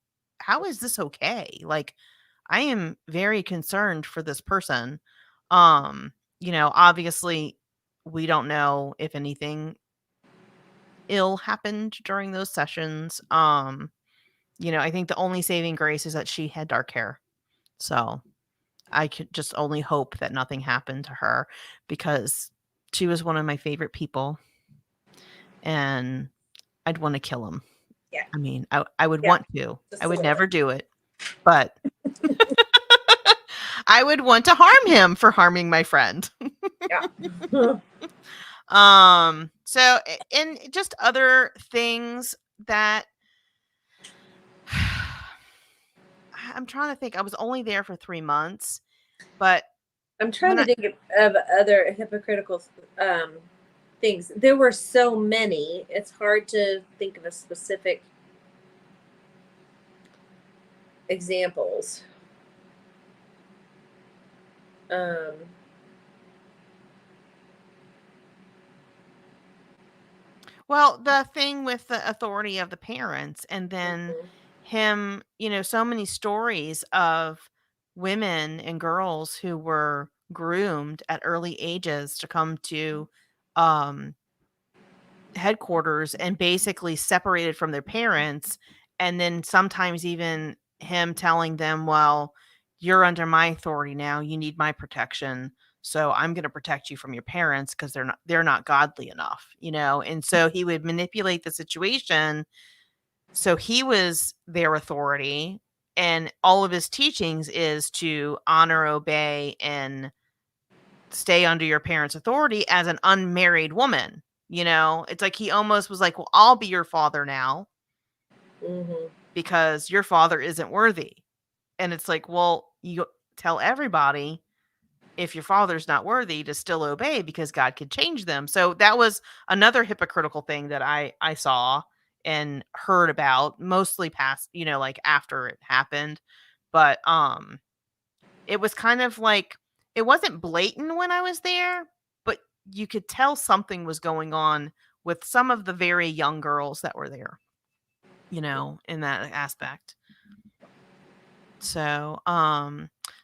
is this okay? Like, I am very concerned for this person. Obviously we don't know if anything ill happened during those sessions. I think the only saving grace is that she had dark hair. So I could just only hope that nothing happened to her because she was one of my favorite people and I'd want to kill him. Yeah. I mean, I would want to. I would never do it, but I would want to harm him for harming my friend. Yeah. So, and just other things that I'm trying to think. I was only there for 3 months, but I'm trying to think of other hypocritical things. There were so many. It's hard to think of a specific examples. Well, the thing with the authority of the parents, and then him, so many stories of women and girls who were groomed at early ages to come to headquarters and basically separated from their parents. And then sometimes even him telling them, well, you're under my authority now. You need my protection. So I'm going to protect you from your parents because they're not godly enough, And so he would manipulate the situation. So he was their authority, and all of his teachings is to honor, obey, and stay under your parents' authority as an unmarried woman. It's like he almost was like, well, I'll be your father now because your father isn't worthy. And it's like, well, you tell everybody if your father's not worthy, to still obey because God could change them. So that was another hypocritical thing that I saw and heard about, mostly past, like after it happened. But it was kind of like, it wasn't blatant when I was there, but you could tell something was going on with some of the very young girls that were there, in that aspect. So,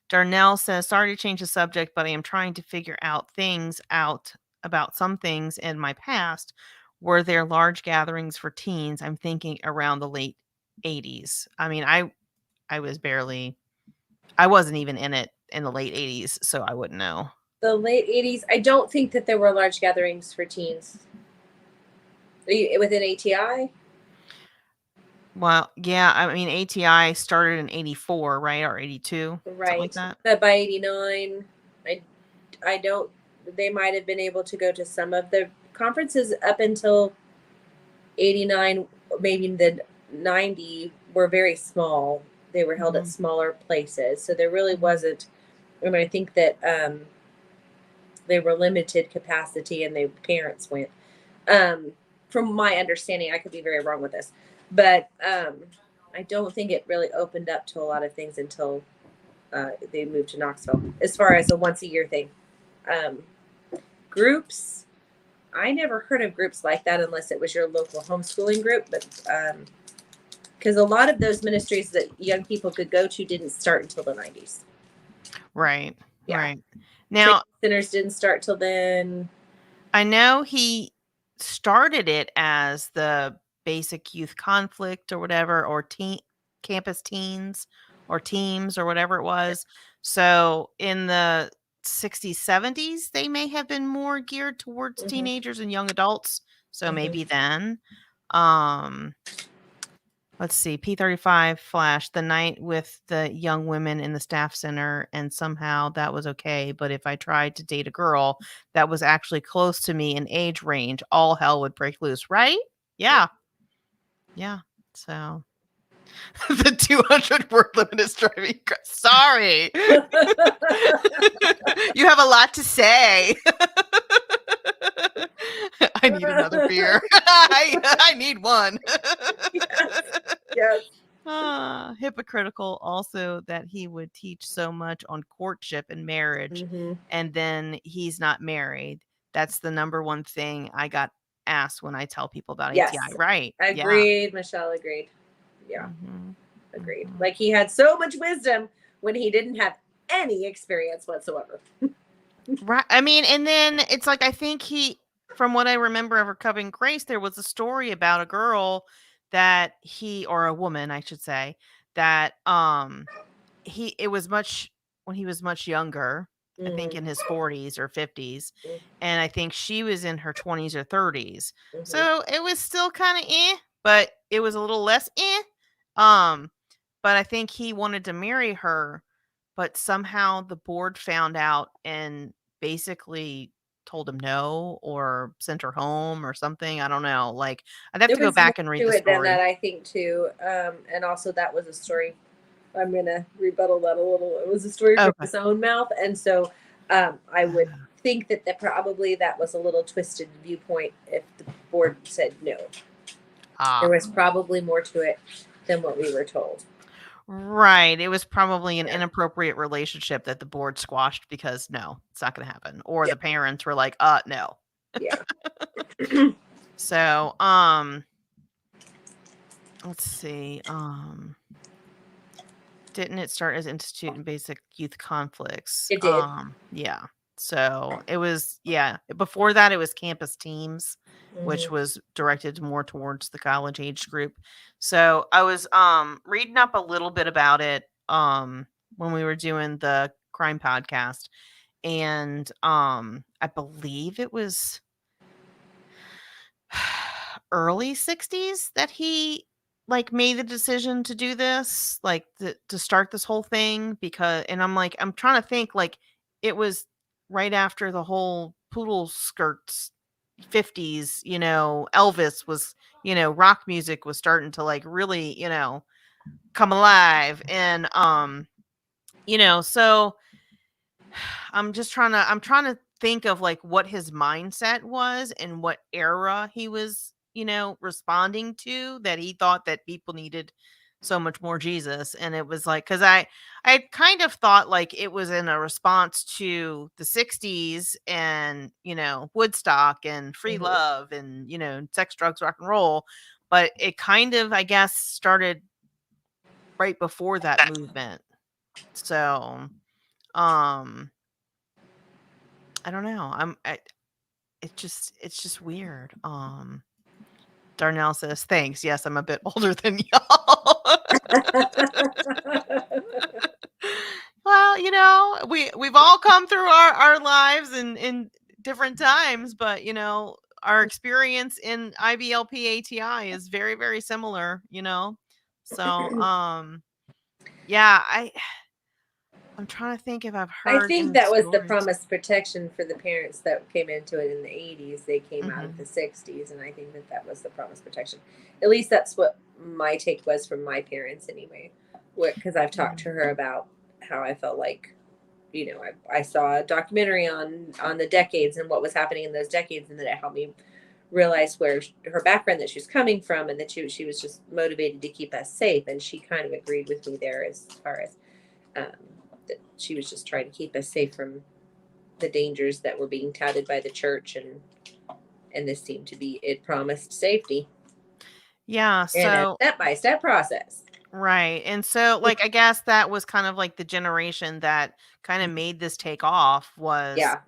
Darnell says, sorry to change the subject, but I am trying to figure out about some things in my past. Were there large gatherings for teens? I'm thinking around the late 80s. I mean, I wasn't even in it in the late 80s, so I wouldn't know. The late 80s, I don't think that there were large gatherings for teens. Are you within ATI? Well, yeah, I mean, ATI started in 84, right? Or 82, right? Something like that. But by 89, I don't. They might have been able to go to some of the conferences up until 89, maybe the 90 were very small. They were held at smaller places, so there really wasn't. I mean, I think that they were limited capacity, and the parents went. From my understanding, I could be very wrong with this, but I don't think it really opened up to a lot of things until they moved to Knoxville, as far as a once a year thing. Groups, I never heard of groups like that unless it was your local homeschooling group, but because a lot of those ministries that young people could go to didn't start until the 90s. Right. Yeah. Right. Now, centers didn't start till then. I know he started it as the basic youth conflict or whatever, or campus teens or teams or whatever it was. So in the 60s, 70s, they may have been more geared towards teenagers and young adults. So maybe then. Let's see, P35 flash the night with the young women in the staff center, and somehow that was okay. But if I tried to date a girl that was actually close to me in age range, all hell would break loose, right? Yeah. Yeah. So the 200 word limit is driving. Sorry. You have a lot to say. I need another beer. I need one. Yes. Hypocritical also that he would teach so much on courtship and marriage, and then he's not married. That's the number one thing I got asked when I tell people about ATI. Right. Agreed. Yeah. Michelle agreed. Yeah. Agreed. Like, he had so much wisdom when he didn't have any experience whatsoever. Right. I mean, and then it's like, I think from what I remember of Recovering Grace, there was a story about a girl that or a woman, I should say, that it was when he was much younger, I think in his 40s or 50s, and I think she was in her 20s or 30s. So it was still kind of but it was a little less but I think he wanted to marry her, but somehow the board found out and basically told him no, or sent her home or something. I don't know. Like, I'd have to go back and read the story. That, I think, too. And also, that was a story. I'm going to rebuttal that a little. It was a story from his own mouth. And so I would think that probably that was a little twisted viewpoint if the board said no. There was probably more to it than what we were told. Right. It was probably an inappropriate relationship that the board squashed because no, it's not going to happen. Or the parents were like, no. Yeah. So, let's see. Didn't it start as Institute in Basic Youth Conflicts? It did. Yeah. So it was, before that it was Campus Teams, which was directed more towards the college age group. So I was reading up a little bit about it when we were doing the crime podcast, and I believe it was early 60s that he made the decision to do this, to start this whole thing, and I'm trying to think, it was right after the whole poodle skirts 50s, Elvis was, rock music was starting to really, come alive. And, so I'm trying to think of like what his mindset was and what era he was, responding to, that he thought that people needed so much more Jesus. And it was like, cause I kind of thought like it was in a response to the 60s and, Woodstock and free love and, sex, drugs, rock and roll. But it kind of, I guess, started right before that movement. So, um, I don't know. It's just weird. Darnell says, "Thanks. Yes, I'm a bit older than y'all." Well, we've all come through our lives in different times, but our experience in IBLP ATI is very, very similar, So, yeah, I'm trying to think if I've I heard think any that was the stories. promised protection for the parents that came into it in the 80s. They came out of Mhm. the 60s, and I think that was the promised protection. At least that's what my take was from my parents, anyway. Because I've talked to her about how I felt like, I saw a documentary on the decades and what was happening in those decades, and that it helped me realize where her background, that she was coming from, and that she was just motivated to keep us safe. And she kind of agreed with me there as far as um, that she was just trying to keep us safe from the dangers that were being touted by the church, and this seemed to be, it promised safety Yeah, in a so step-by-step process. right. And so like I guess that was kind of like the generation that kind of made this take off was Yeah.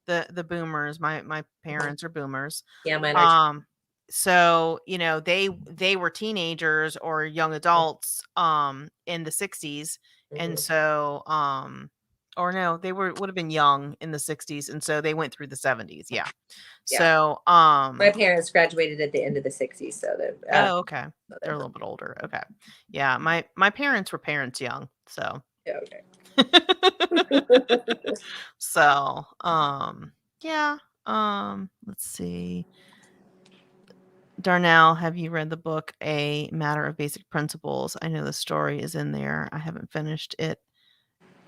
the boomers. My parents are boomers. Yeah, mine are. Um so, they were teenagers or young adults in the 60s. And so or no, they would have been young in the 60s, and so they went through the 70s. Yeah. Yeah. So My parents graduated at the end of the 60s, so oh, okay. They're a little bit older. Okay. Yeah, my parents were parents young, so. yeah, okay. So, yeah. Let's see. Darnell, have you read the book A Matter of Basic Principles? I know the story is in there. I haven't finished it.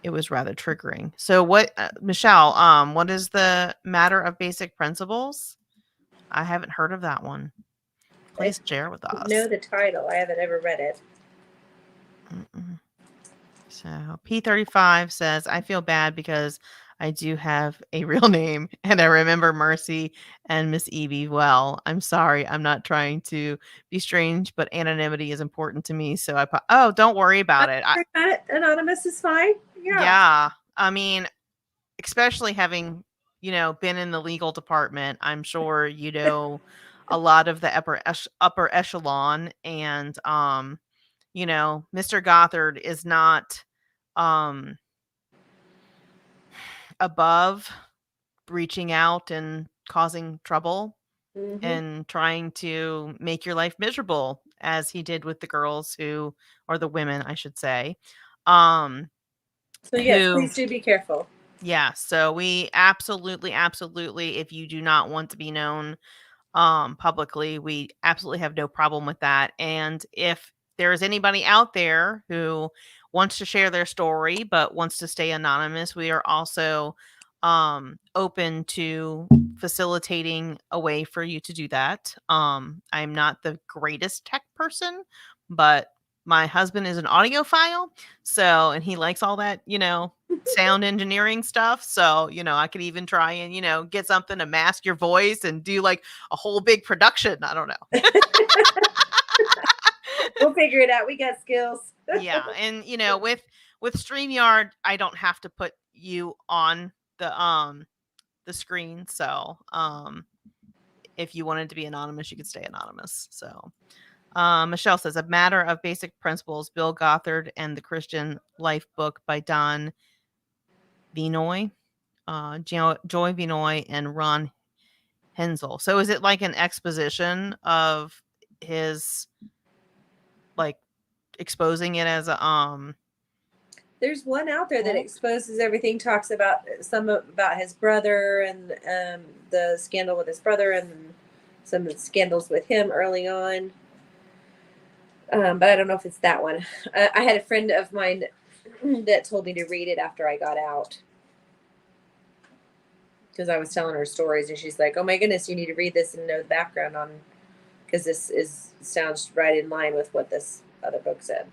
It was rather triggering. So what Michelle, what is the Matter of Basic Principles? I haven't heard of that one. Please share with us. Know the title. I haven't ever read it. Mm-mm. So P35 says, I feel bad because I do have a real name and I remember Marcy and Miss Evie well. I'm sorry. I'm not trying to be strange, but anonymity is important to me. So oh, don't worry about it. Anonymous is fine. Yeah. I mean, especially having, been in the legal department, I'm sure, a lot of the upper echelon, and, Mr. Gothard is not, above reaching out and causing trouble and trying to make your life miserable, as he did with the girls or the women, I should say. So yes, Who, please do be careful. yeah, so we absolutely, if you do not want to be known publicly, we absolutely have no problem with that. And if there is anybody out there who wants to share their story but wants to stay anonymous, we are also open to facilitating a way for you to do that. I'm not the greatest tech person, but my husband is an audiophile, and he likes all that, sound engineering stuff. So, I could even try and, get something to mask your voice and do like a whole big production. I don't know. We'll figure it out. We got skills. Yeah. And, with StreamYard, I don't have to put you on the screen. So, if you wanted to be anonymous, you could stay anonymous. So, Michelle says, A Matter of Basic Principles, Bill Gothard and the Christian Life Book by Don Vinoy, Joy Vinoy, and Ron Hensel. So is it like an exposition of his, like, exposing it as a There's one out there that exposes everything, talks about about his brother and the scandal with his brother and some of the scandals with him early on. But I don't know if it's that one. I had a friend of mine that told me to read it after I got out. because I was telling her stories, and she's like, "Oh my goodness, you need to read this and know the background on, because this sounds right in line with what this other book said."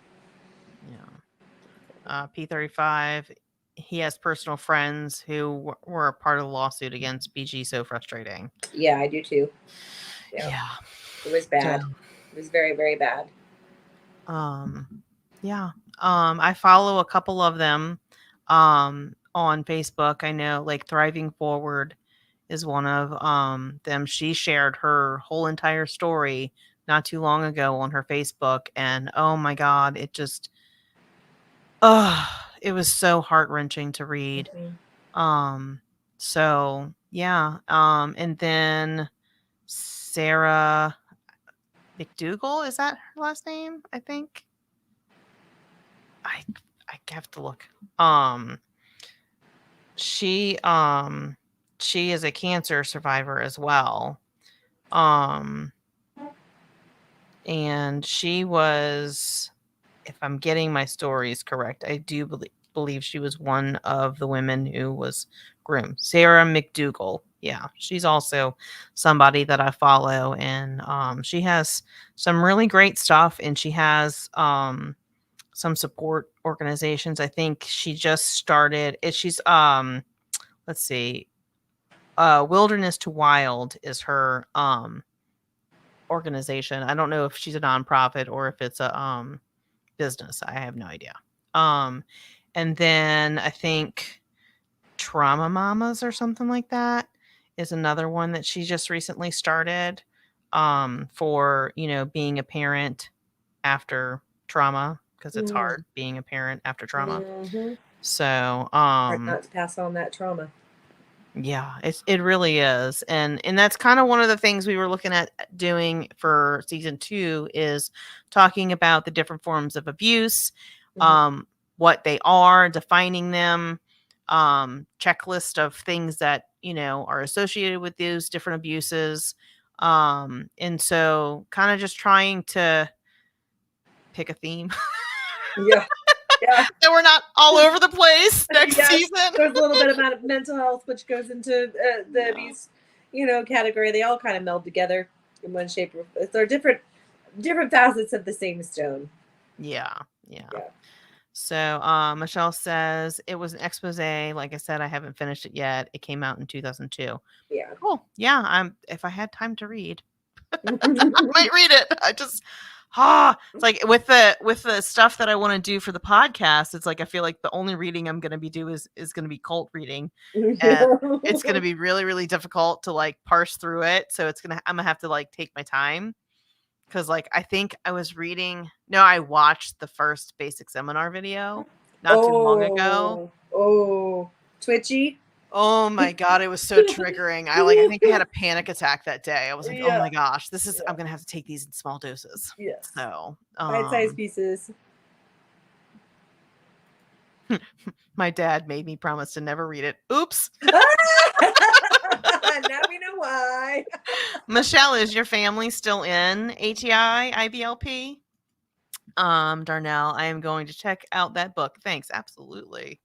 Yeah. P35. He has personal friends who were a part of the lawsuit against BG. So frustrating. Yeah, I do too. Yeah. It was bad. So, it was very, very bad. Yeah. I follow a couple of them on Facebook. I know, like, Thriving Forward is one of them. She shared her whole entire story not too long ago on her Facebook, and oh my God, it just it was so heart-wrenching to read. So yeah. And then Sarah McDougal, is that her last name? I think. I have to look. She is a cancer survivor as well. And she was, if I'm getting my stories correct, I do believe she was one of the women who was groomed. Sarah McDougal. Yeah, she's also somebody that I follow, and she has some really great stuff, and she has some support organizations. I think she just started she's let's see, Wilderness to Wild is her organization. I don't know if she's a nonprofit or if it's a business. I have no idea. And then I think Trauma Mamas or something like that is another one that she just recently started for, being a parent after trauma, because it's hard being a parent after trauma. So hard not to pass on that trauma. Yeah, it really is. And that's kind of one of the things we were looking at doing for season 2 is talking about the different forms of abuse, what they are, defining them, checklist of things that, are associated with those different abuses. And so kind of just trying to pick a theme. Yeah. So we're not all over the place next season. There's a little bit about mental health, which goes into the abuse, category. They all kind of meld together in one shape. They're different facets of the same stone. Yeah. So Michelle says it was an expose. Like I said, I haven't finished it yet. It came out in 2002. Yeah. Cool. Yeah. If I had time to read, I might read it. I just it's like with the stuff that I want to do for the podcast, it's like I feel like the only reading I'm gonna be doing is gonna be cult reading. And it's gonna be really, really difficult to like parse through it. So I'm gonna have to like take my time. Because like I think I watched the first basic seminar video not too long ago. Oh, twitchy. Oh my God, it was so triggering. I think I had a panic attack that day. I was like, oh my gosh, I'm gonna have to take these in small doses. Yes. So bite-sized pieces. My dad made me promise to never read it. Oops. Now we know why. Michelle, is your family still in ATI, IBLP? Darnell, I am going to check out that book. Thanks. Absolutely.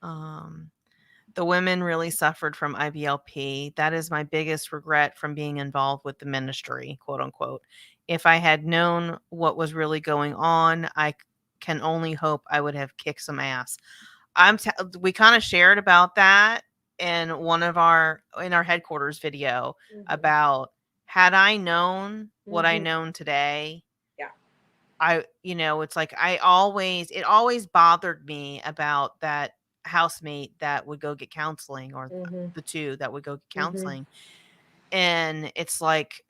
The women really suffered from IBLP. That is my biggest regret from being involved with the ministry, quote unquote. If I had known what was really going on, I can only hope I would have kicked some ass. We kind of shared about that in our headquarters video about had I known what I known today. It's like it always bothered me about that housemate that would go get counseling, or the two that would go get counseling. And it's like,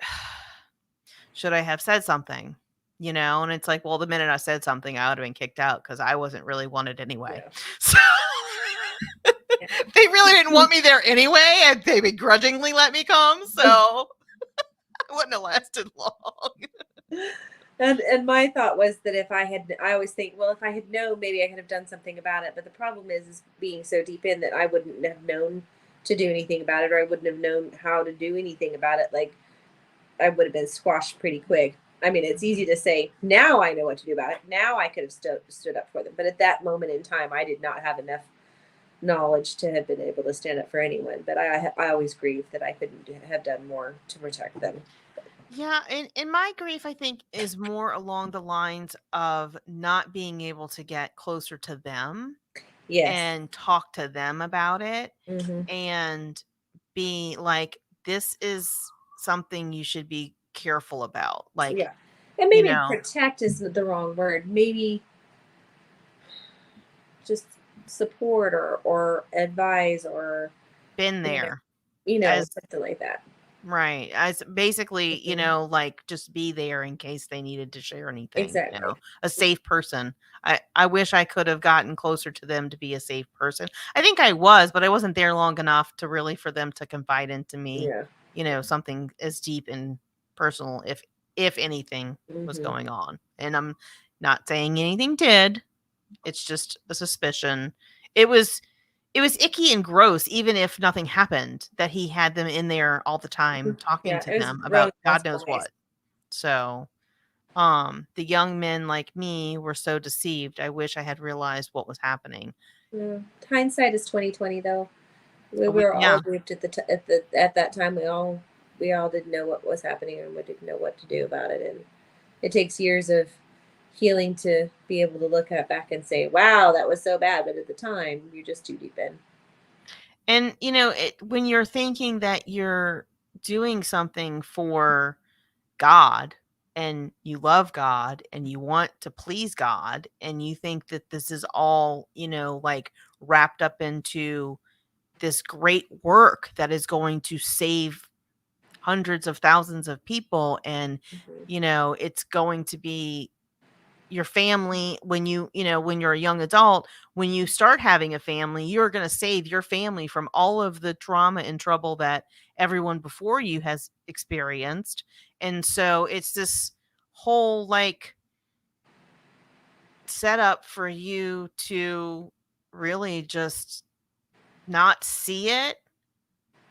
should I have said something? And it's like, well, the minute I said something, I would have been kicked out because I wasn't really wanted anyway. Yeah. So they really didn't want me there anyway, and they begrudgingly let me come. So I wouldn't have lasted long. And my thought was that I always think, well, if I had known, maybe I could have done something about it. But the problem is being so deep in that I wouldn't have known to do anything about it, or I wouldn't have known how to do anything about it. Like, I would have been squashed pretty quick. I mean, it's easy to say, now I know what to do about it. Now I could have stood up for them. But at that moment in time, I did not have enough knowledge to have been able to stand up for anyone. But I always grieve that I couldn't have done more to protect them. Yeah, and my grief, I think, is more along the lines of not being able to get closer to them Yes. and talk to them about it Mm-hmm. and be like, this is something you should be careful about. Like, Yeah. And you maybe know, protect is the wrong word. Maybe just support or advise or, been you know, there as something like that. right. As basically, Mm-hmm. like just be there in case they needed to share anything, Exactly. a safe person. I wish I could have gotten closer to them to be a safe person. I think I was, but I wasn't there long enough to really for them to confide into me, Yeah. something as deep and personal if anything was Mm-hmm. going on. And I'm not saying anything did. It's just a suspicion. It was icky and gross, even if nothing happened, that he had them in there all the time talking Yeah, to it was them really about God multiple knows ways. what. So, the young men like me were so deceived. I wish I had realized what was happening. Yeah. Hindsight is 2020, though. We We, were all yeah, grouped at that time. We all didn't know what was happening, and we didn't know what to do about it. And it takes years of healing to be able to look at back and say, "Wow, that was so bad." But at the time, you're just too deep in. and when you're thinking that you're doing something for God and you love God and you want to please God and you think that this is all, like wrapped up into this great work that is going to save hundreds of thousands of people and Mm-hmm. it's going to be your family when when you're a young adult, when you start having a family, you're going to save your family from all of the trauma and trouble that everyone before you has experienced. And so it's this whole like setup for you to really just not see it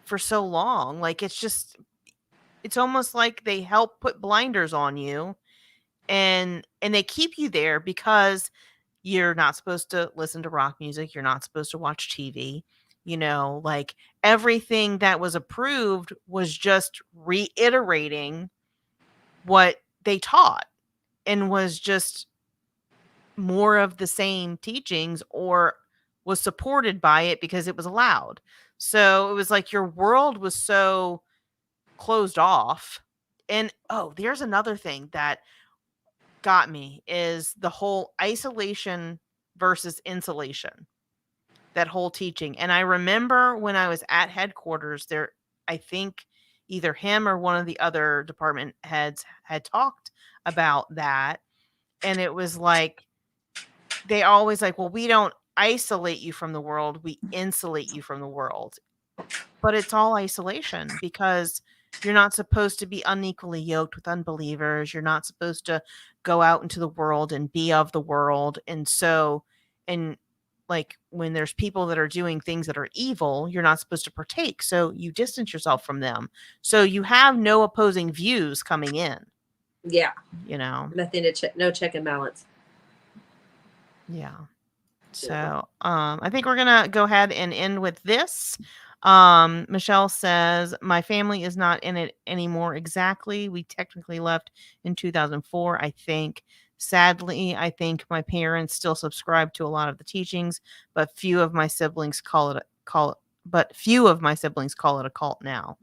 for so long. Like it's almost like they help put blinders on you and they keep you there because you're not supposed to listen to rock music, you're not supposed to watch TV. Like everything that was approved was just reiterating what they taught and was just more of the same teachings or was supported by it because it was allowed. So it was like your world was so closed off. And oh, there's another thing that got me is the whole isolation versus insulation, that whole teaching. And I remember when I was at headquarters there, I think either him or one of the other department heads had talked about that. And it was like, they always like, well, we don't isolate you from the world, we insulate you from the world. But it's all isolation because you're not supposed to be unequally yoked with unbelievers. You're not supposed to go out into the world and be of the world. And so, and like when there's people that are doing things that are evil, you're not supposed to partake. So you distance yourself from them. So you have no opposing views coming in, Yeah, nothing to check, no check and balance. Yeah. Yeah. So, I think we're gonna go ahead and end with this. Michelle says, my family is not in it anymore. Exactly. We technically left in 2004, I think. Sadly, I think my parents still subscribe to a lot of the teachings, but few of my siblings call it a cult now.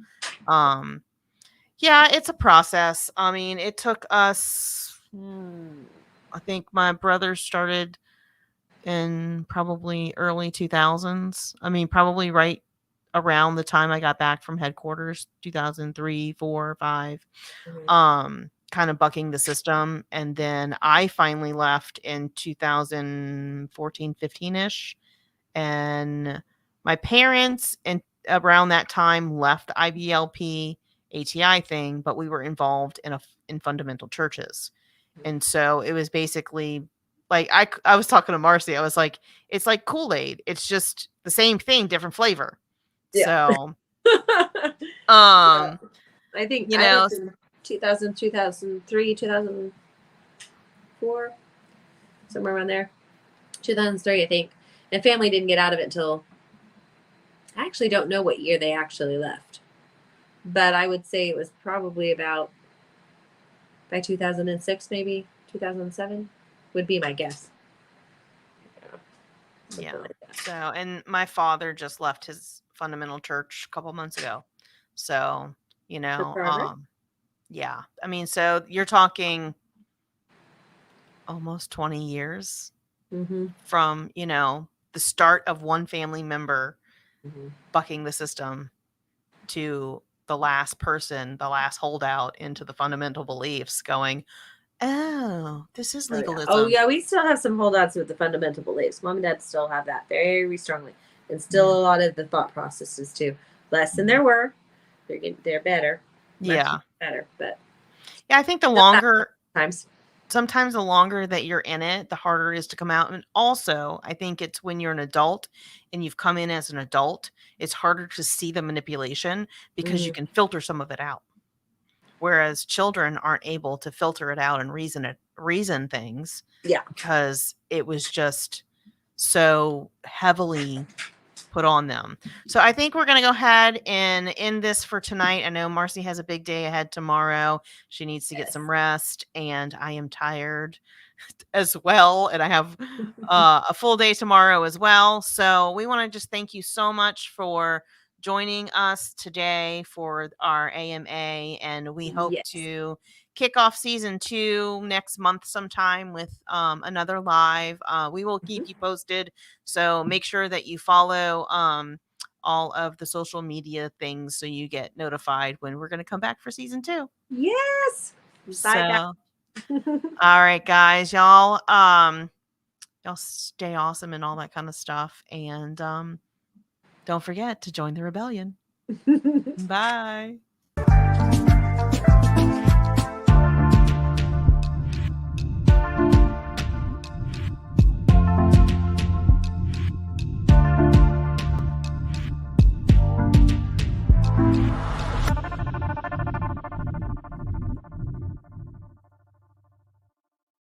Yeah, it's a process. I mean, it took us, I think my brother started in probably early 2000s. I mean, probably right around the time I got back from headquarters, 2003, 4, 5, Mm-hmm. kind of bucking the system. And then I finally left in 2014, 15-ish. And my parents and around that time left IBLP ATI thing, but we were involved in fundamental churches. And so it was basically like I was talking to Marcy. I was like, it's like Kool-Aid. It's just the same thing, different flavor. Yeah. So, Yeah. I think you I know, left in 2000, 2003, 2004, somewhere around there. 2003, I think. And family didn't get out of it until I actually don't know what year they actually left, but I would say it was probably about by 2006, maybe 2007 would be my guess. Yeah. So, and my father just left his fundamental church a couple months ago. So, yeah. I mean, so you're talking almost 20 years from, the start of one family member bucking the system to the last person, the last holdout into the fundamental beliefs going, oh, this is legalism. Oh, yeah. We still have some holdouts with the fundamental beliefs. Mom and dad still have that very strongly. And still a lot of the thought processes too. Less than there were. They're better. Much better. But yeah, I think the longer sometimes the longer that you're in it, the harder it is to come out. And also, I think it's when you're an adult and you've come in as an adult, it's harder to see the manipulation because you can filter some of it out. Whereas children aren't able to filter it out and reason things. Yeah. Because it was just so heavily put on them. So I think we're going to go ahead and end this for tonight. I know Marcy has a big day ahead tomorrow. She needs to get some rest, and I am tired as well. And I have a full day tomorrow as well. So we want to just thank you so much for joining us today for our AMA, and we hope to kick off season 2 next month sometime with another live. We will keep you posted, so make sure that you follow all of the social media things so you get notified when we're going to come back for season 2. Yes. Bye, guys. All right, guys, y'all stay awesome and all that kind of stuff, and don't forget to join the rebellion. Bye.